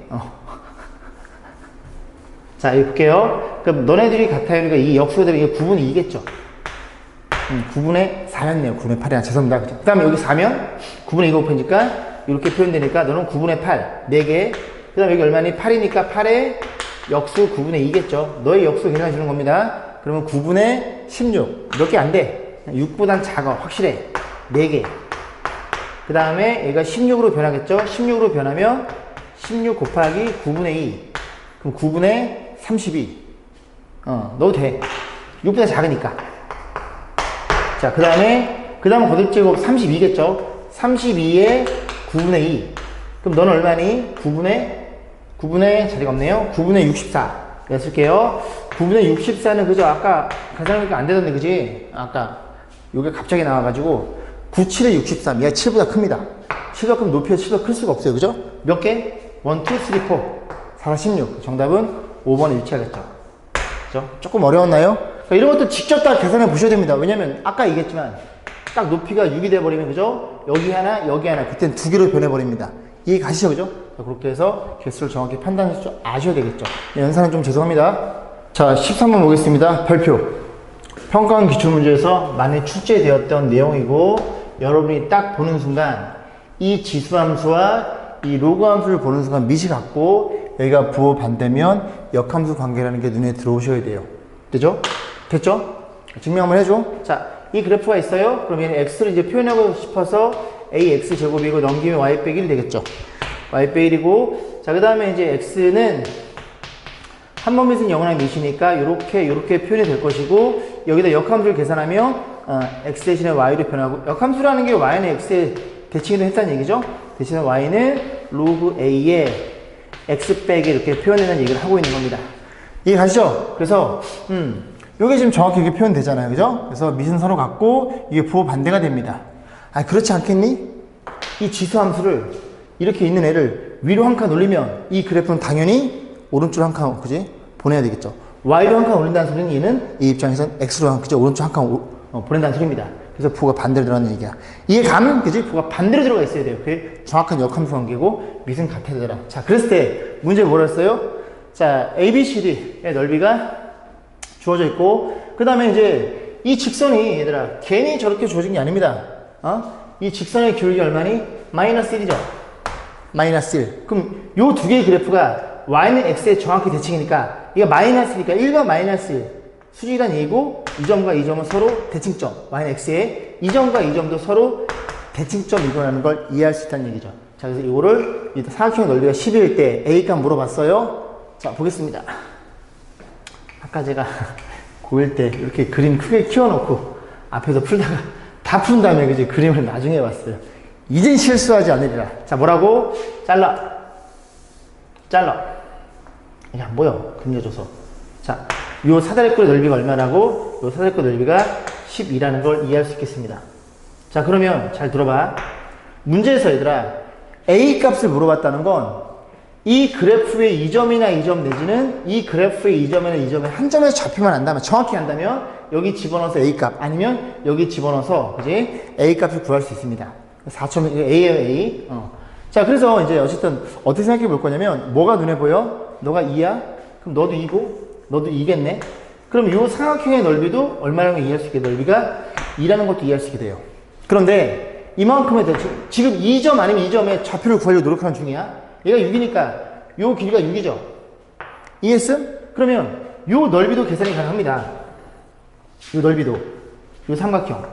자, 여기 볼게요. 그럼 너네들이 같아요. 그러니까 이 역수들이 이게 9분의 2겠죠? 9분의 4였네요. 9분의 8이야. 죄송합니다. 그 다음에 여기 4면 9분의 2가 곱해지니까 이렇게 표현되니까 너는 9분의 8, 4개. 그 다음에 여기 얼마니? 8이니까 8에 역수 9분의 2겠죠? 너의 역수 계산해 주는 겁니다. 그러면 9분의 16. 몇 개 안 돼. 6보단 작아. 확실해. 4개. 그 다음에 얘가 16으로 변하겠죠? 16으로 변하면 16 곱하기 9분의 2. 그럼 9분의 32. 넣어도 돼. 6보다 작으니까. 자, 그 다음에 거듭제곱 32겠죠? 32에 9분의 2. 그럼 너는 얼마니? 9분의 자리가 없네요. 9분의 64. 내가 쓸게요. 9분의 64는 그죠? 아까 계산하니까 안 되던데, 그지? 아까 요게 갑자기 나와가지고 97에 63. 얘가 7보다 큽니다. 7보다 크면 높이가 7보다 클 수가 없어요. 그죠? 몇 개? 1, 2, 3, 4. 4, 16. 정답은 5번에 위치하겠죠. 그죠? 조금 어려웠나요? 그러니까 이런 것도 직접 다 계산해 보셔야 됩니다. 왜냐면 아까 얘기했지만 딱 높이가 6이 돼버리면 그죠? 여기 하나, 여기 하나. 그때는 2개로 변해버립니다. 이해 가시죠? 그죠? 그렇게 해서 개수를 정확히 판단해서 좀 아셔야 되겠죠. 연산은 좀 죄송합니다. 자, 13번 보겠습니다. 별표. 평가원 기출문제에서 만약 출제되었던 내용이고 여러분이 딱 보는 순간 이 지수함수와 이 로그 함수를 보는 순간 밑이 같고 여기가 부호 반대면 역함수 관계라는 게 눈에 들어오셔야 돼요. 되죠? 됐죠? 증명 한번 해줘. 자, 이 그래프가 있어요. 그럼 얘는 x를 이제 표현하고 싶어서 ax 제곱이고 넘기면 y 빼기 1 되겠죠. y 빼기 1이고 자, 그 다음에 이제 x는 한 번 밑은 0이나 밑이니까 요렇게 표현이 될 것이고 여기다 역함수를 계산하면 x 대신에 y로 변하고 역함수라는 게 y는 x에 대칭도 했다는 얘기죠. 대신에 y는 로그 a에 x 빼기 이렇게 표현되는 얘기를 하고 있는 겁니다. 이해 가시죠? 그래서 요게 지금 정확히 이렇게 표현되잖아요. 그죠? 그래서 밑은 서로 같고 이게 부호 반대가 됩니다. 아, 그렇지 않겠니? 이 지수 함수를 이렇게 있는 애를 위로 한 칸 올리면 이 그래프는 당연히 오른쪽 한 칸, 그지? 보내야 되겠죠. y로 한 칸 올린다는 소리는 얘는 이 입장에서는 x로 한, 그죠? 오른쪽 한 칸 보낸다는 소리입니다. 그래서 부호가 반대로 들어가는 얘기야. 이해 가면, 그지? 부호가 반대로 들어가 있어야 돼요. 그게 정확한 역함수 관계고 밑은 같아야 되더라. 자, 그랬을 때 문제 뭐라 했어요? 자, ABCD의 넓이가 주어져 있고 그 다음에 이제 이 직선이 얘들아 괜히 저렇게 주어진 게 아닙니다. 이 직선의 기울기 얼마니? 마이너스 1이죠. 마이너스 1. 그럼 요 두 개의 그래프가 y는 x에 정확히 대칭이니까 이게 마이너스니까 1과 마이너스 1 수직이란 얘기고 이 점과 이 점은 서로 대칭점 y는 x에 이 점과 이 점도 서로 대칭점이거라는 걸 이해할 수 있다는 얘기죠. 자, 그래서 이거를 사각형 넓이가 10일 때 a 값 물어봤어요. 자, 보겠습니다. 아까 제가 고1 때 이렇게 그림 크게 키워놓고 앞에서 풀다가 다 푼 다음에 그지 그림을 나중에 봤어요. 이젠 실수하지 않으리라. 자, 뭐라고? 잘라. 이게 안 보여. 그려줘서. 자, 요 사다리꼴의 넓이가 얼마라고? 요 사다리꼴 넓이가 10이라는 걸 이해할 수 있겠습니다. 자, 그러면 잘 들어봐. 문제에서 얘들아 a 값을 물어봤다는 건 이 그래프의 이 점이나 이 점 내지는 이 그래프의 이 점이나 이 점의 한 점에서 좌표만 안다면 정확히 안다면 여기 집어넣어서 a 값 아니면 여기 집어넣어서 그지 a 값을 구할 수 있습니다. 4점 A예요 A. 자, 그래서 이제 어쨌든 어떻게 생각해 볼 거냐면, 뭐가 눈에 보여? 너가 2야? 그럼 너도 2고, 너도 2겠네? 그럼 이 삼각형의 넓이도 얼마라는 걸 이해할 수 있게, 넓이가 2라는 것도 이해할 수 있게 돼요. 그런데 이만큼에 대해 지금 2점 아니면 2점의 좌표를 구하려고 노력하는 중이야. 얘가 6이니까 요 길이가 6이죠. 이해했음? 그러면 요 넓이도 계산이 가능합니다. 요 넓이도, 요 삼각형,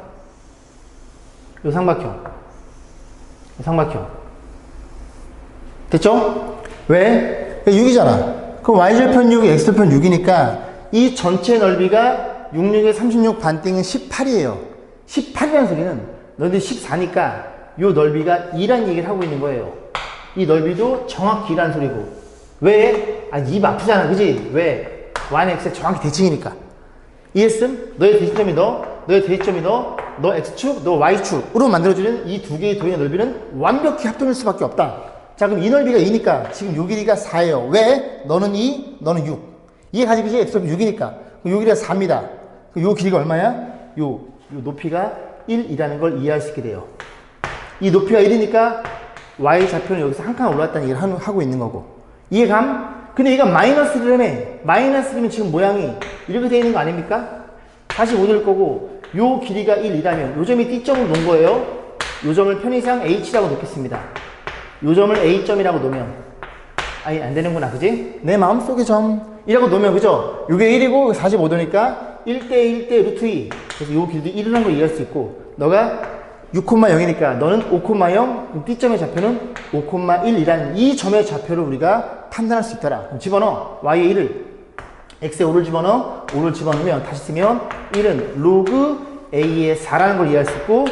요 삼각형, 요 삼각형. 됐죠? 왜? 6이잖아. 그럼 y절편 6이 x절편 6이니까 이 전체 넓이가 6, 6에 36 반띵은 18이에요. 18이라는 소리는 너희들 14니까 요 넓이가 2란 얘기를 하고 있는 거예요. 이 넓이도 정확히 2란 소리고. 왜? 아, 입 아프잖아. 그지? 왜? y는 x의 정확히 대칭이니까. 이해했음? 너의 대칭점이 너의 대칭점이 너 x축, 너 y축으로 만들어주는 이 두 개의 도형의 넓이는 완벽히 합동일 수밖에 없다. 자, 그럼 이 넓이가 2니까 지금 요 길이가 4예요. 왜? 너는 2, 너는 6. 이해 가지, 그지? x값이 6이니까. 요 길이가 4입니다. 요 길이가 얼마야? 요 높이가 1이라는 걸 이해할 수 있게 돼요. 이 높이가 1이니까 y 좌표는 여기서 한 칸 올라왔다는 얘기를 하고 있는 거고. 이해감? 근데 얘가 마이너스1이라며. 마이너스1이면 지금 모양이 이렇게 되어 있는 거 아닙니까? 다시 못 올 거고, 요 길이가 1이라면 요 점이 D점을 놓은 거예요. 요 점을 편의상 H라고 놓겠습니다. 요 점을 A점이라고 놓으면 아니 안 되는구나, 그지? 내 마음속의 점이라고 놓으면, 그죠? 요게 1이고 45도니까 1대 1대 루트 2. 그래서 요 길이도 1이라는 걸 이해할 수 있고, 너가 6,0이니까 너는 5,0, D점의 좌표는 5,1이라는 이 점의 좌표를 우리가 판단할 수 있더라. 그럼 집어넣어. y의 1을, x의 5를 집어넣어. 5를 집어넣으면 다시 쓰면 1은 로그 a의 4라는 걸 이해할 수 있고,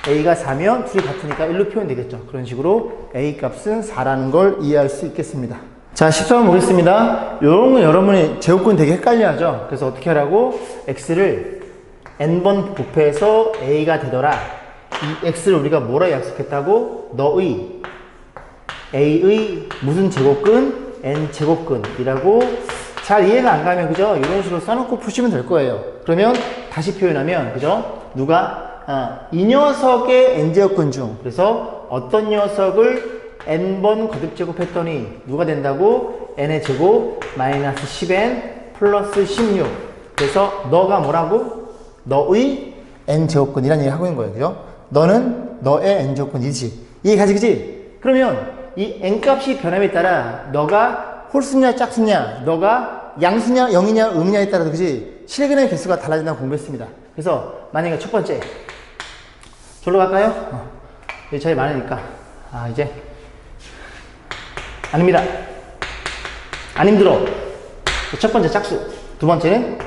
a가 4면 둘이 같으니까 1로 표현되겠죠. 그런 식으로 a 값은 4라는 걸 이해할 수 있겠습니다. 자, 14번 보겠습니다. 요런 건 여러분이 제곱근 되게 헷갈려 하죠. 그래서 어떻게 하라고? x를 n번 곱해서 a가 되더라. 이 x를 우리가 뭐라 약속했다고? 너의 a의 무슨 제곱근? n 제곱근이라고. 잘 이해가 안 가면, 그죠? 이런 식으로 써놓고 푸시면 될 거예요. 그러면 다시 표현하면, 그죠? 누가 이 녀석의 n제곱근 중, 그래서 어떤 녀석을 n번 거듭 제곱했더니 누가 된다고? n의 제곱 마이너스 10n 플러스 16. 그래서 너가 뭐라고? 너의 n제곱근이라는 얘기를 하고 있는 거예요. 그죠? 너는 너의 n제곱근이지. 이해가지, 그지? 그러면 이 n값이 변함에 따라 너가 홀수냐 짝수냐, 너가 양수냐 0이냐 음이냐에 따라서, 그지? 실근의 개수가 달라진다고 공부했습니다. 그래서 만약에 첫 번째 저로 갈까요? 이제 차이 많으니까. 이제 아닙니다. 안 힘들어. 첫 번째 짝수. 두 번째는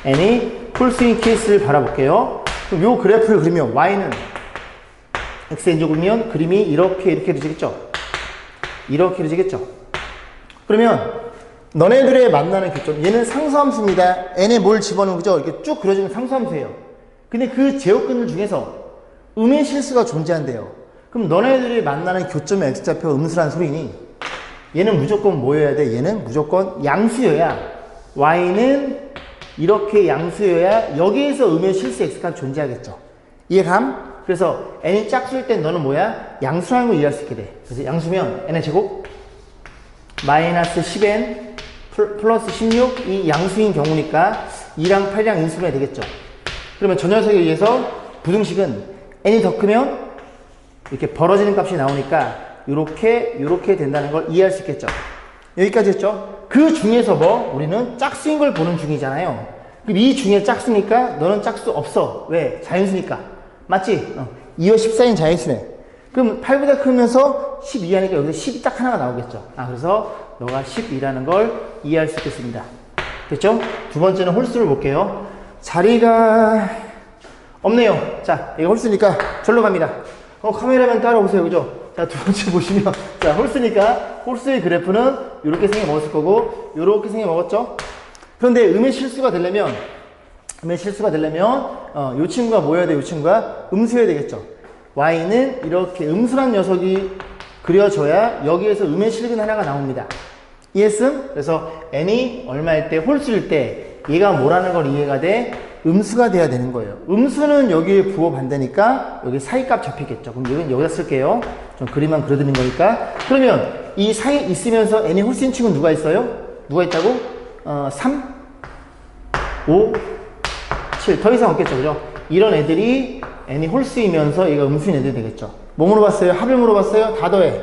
n이 홀수인 케이스를 바라볼게요. 그럼 요 그래프를 그리면 y는 xn제곱이면 그림이 이렇게 되겠죠. 이렇게 되겠죠. 그러면 너네들의 만나는 교점, 얘는 상수함수입니다. n에 뭘 집어넣은 거죠? 이렇게 쭉 그려지는 상수함수예요. 근데 그 제곱근들 중에서 음의 실수가 존재한대요. 그럼 너네들이 만나는 교점의 x좌표가 음수라는 소리니 얘는 무조건 뭐여야 돼? 얘는 무조건 양수여야, y는 이렇게 양수여야 여기에서 음의 실수 x가 존재하겠죠. 이해감? 그래서 n이 짝수일 땐 너는 뭐야? 양수라는 걸 이해할 수 있게 돼. 그래서 양수면 n의 제곱 마이너스 10n 플러스 16, 이 양수인 경우니까 2랑 8이랑 인수분해 되겠죠. 그러면 저 녀석에 의해서 부등식은 n이 더 크면 이렇게 벌어지는 값이 나오니까 요렇게 된다는 걸 이해할 수 있겠죠. 여기까지 했죠. 그 중에서 우리는 짝수인 걸 보는 중이잖아요. 그럼 이 중에 짝수니까 너는 짝수 없어. 왜? 자연수니까. 맞지? 2와 14인 자연수네. 그럼 8보다 크면서 12 하니까 여기서 10이 딱 하나가 나오겠죠. 그래서 너가 12라는 걸 이해할 수 있겠습니다. 됐죠? 두 번째는 홀수를 볼게요. 자리가 없네요. 자, 이거 홀수니까 절로 갑니다. 카메라맨 따라오세요. 그죠? 자, 두 번째 보시면, 자, 홀수니까 홀수의 그래프는 이렇게 생겨 먹었을 거고, 이렇게 생겨 먹었죠? 그런데 음의 실수가 되려면 요 친구가 뭐여야 돼? 요 친구가 음수여야 되겠죠? y는 이렇게 음수란 녀석이 그려져야 여기에서 음의 실근 하나가 나옵니다. 이해했음? 그래서 n이 얼마일 때, 홀수일 때 얘가 뭐라는 걸 이해가 돼? 음수가 돼야 되는 거예요. 음수는 여기에 부호 반대니까 여기 사이값 잡히겠죠. 그럼 이건 여기다 쓸게요. 좀 그림만 그려드리는 거니까. 그러면 이 사이 있으면서 n이 홀수인 친구는 누가 있어요? 누가 있다고? 3, 5, 7. 더 이상 없겠죠. 그죠? 이런 애들이 n이 홀수이면서 얘가 음수인 애들이 되겠죠. 뭐 물어봤어요? 합을 물어봤어요? 다 더해.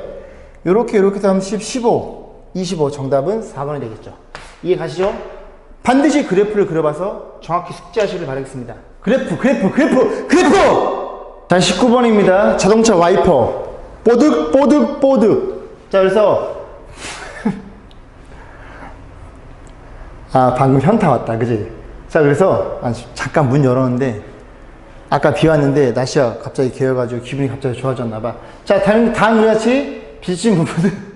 요렇게 하면 10, 15, 25. 정답은 4번이 되겠죠. 이해 가시죠? 반드시 그래프를 그려봐서 정확히 숙지하시길 바라겠습니다. 그래프! 자, 19번입니다. 자동차 와이퍼. 뽀득. 자, 그래서 아, 방금 현타 왔다. 그지? 자, 그래서 잠깐 문 열었는데 아까 비 왔는데 날씨가 갑자기 개어가지고 기분이 갑자기 좋아졌나봐. 자, 다음 같이 비친 부분은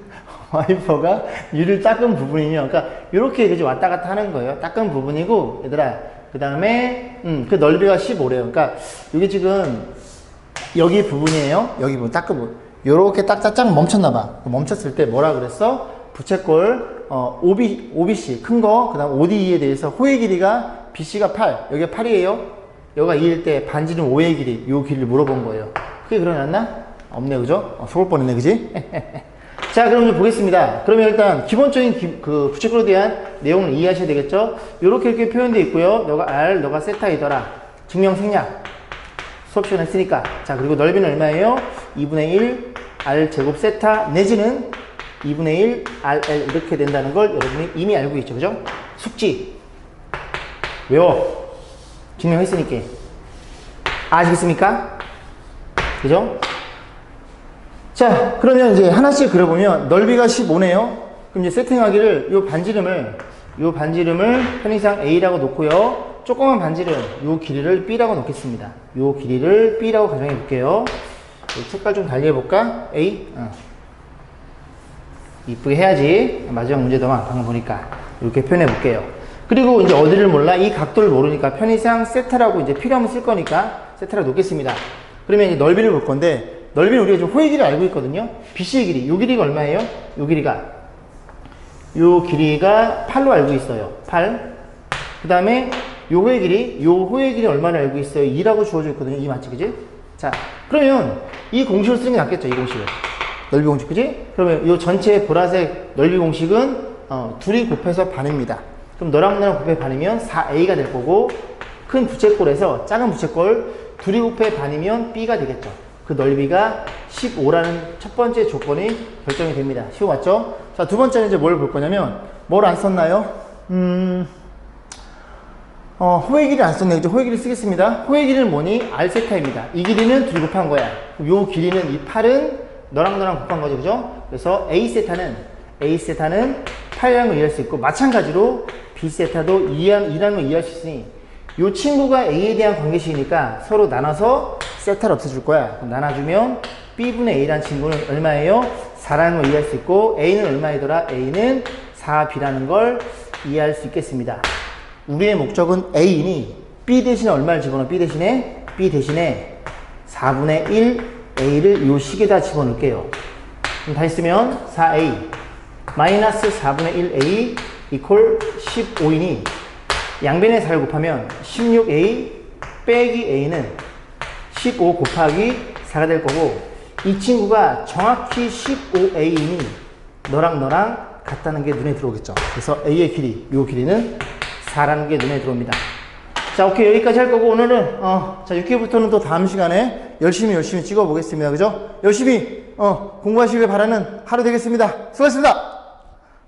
와이퍼가 유리를 닦은 부분이며, 그러니까 이렇게 그지 왔다 갔다 하는 거예요. 닦은 부분이고, 얘들아. 그 다음에 그 넓이가 15래요. 그러니까 이게 지금 여기 부분이에요. 여기 부분 닦은 부분. 요렇게 딱딱딱 멈췄나봐. 멈췄을 때 뭐라 그랬어? 부채꼴 OBC 큰 거, 그 다음 ODE에 대해서 호의 길이가 BC가 8, 여기가 8이에요. 여기가 2일 때 반지름 5의 길이, 요 길이를 물어본 거예요. 크게 그려놨나? 없네, 그죠? 속을 뻔했네, 그지? 자, 그럼 이제 보겠습니다. 그러면 일단 기본적인 그 부채꼴에 대한 내용을 이해하셔야 되겠죠? 이렇게 표현되어 있고요. 너가 R, 너가 세타이더라. 증명 생략. 수업 시간에 했으니까. 자, 그리고 넓이는 얼마예요? 2분의 1 R 제곱 세타 내지는 2분의 1 RL 이렇게 된다는 걸 여러분이 이미 알고 있죠, 그죠? 숙지. 외워. 증명했으니까. 아시겠습니까? 그죠? 자, 그러면 이제 하나씩 그려보면 넓이가 15네요. 그럼 이제 세팅하기를 요 반지름을 편의상 A라고 놓고요. 조그만 반지름 요 길이를 B라고 놓겠습니다. 요 길이를 B라고 가정해 볼게요. 색깔 좀 달리 해볼까? A. 이쁘게 해야지. 마지막 문제도만 방금 보니까 이렇게 표현해 볼게요. 그리고 이제 어디를 몰라? 이 각도를 모르니까 편의상 세타라고 이제 필요하면 쓸 거니까 세타라고 놓겠습니다. 그러면 이제 넓이를 볼 건데, 넓이는 우리가 지금 호의 길이를 알고 있거든요. BC의 길이. 요 길이가 얼마예요? 요 길이가 8로 알고 있어요. 8. 그 다음에 요 호의 길이 얼마나 알고 있어요? 2라고 주어져 있거든요. 2 맞지, 그지? 자, 그러면 이 공식을 쓰는 게 낫겠죠, 이 공식을. 넓이 공식, 그지? 그러면 요 전체 보라색 넓이 공식은 둘이 곱해서 반입니다. 그럼 너랑 나랑 곱해 반이면 4A가 될 거고, 큰 부채꼴에서 작은 부채꼴 둘이 곱해 반이면 B가 되겠죠. 그 넓이가 15라는 첫 번째 조건이 결정이 됩니다. 15 맞죠? 자, 두 번째는 이제 뭘 볼 거냐면, 뭘 안 썼나요? 호의 길이 안 썼네요. 이제 호의 길이 쓰겠습니다. 호의 길이는 뭐니? R세타입니다. 이 길이는 둘이 곱한 거야. 요 길이는 이 8은 너랑 곱한 거죠. 그죠? 그래서 A세타는 8이라는 걸 이해할 수 있고, 마찬가지로 B세타도 2라는 걸 이해할 수 있으니, 요 친구가 A에 대한 관계식이니까 서로 나눠서 세타를 없애줄 거야. 그럼 나눠주면 B분의 A라는 친구는 얼마예요? 4라는 걸 이해할 수 있고, A는 얼마이더라? A는 4B라는 걸 이해할 수 있겠습니다. 우리의 목적은 A이니 B 대신에 얼마를 집어넣어? B 대신에 4분의 1 A를 요 식에다 집어넣을게요. 그럼 다 했으면 4A 마이너스 4분의 1A 이퀄 15이니 양변의 4를 곱하면 16A 빼기 A는 15 곱하기 4가 될 거고, 이 친구가 정확히 15A이니 너랑 같다는 게 눈에 들어오겠죠. 그래서 A의 길이, 요 길이는 4라는 게 눈에 들어옵니다. 자, 오케이. 여기까지 할 거고, 오늘은 자, 6회부터는 또 다음 시간에 열심히 찍어 보겠습니다. 그죠? 열심히 공부하시길 바라는 하루 되겠습니다. 수고하셨습니다.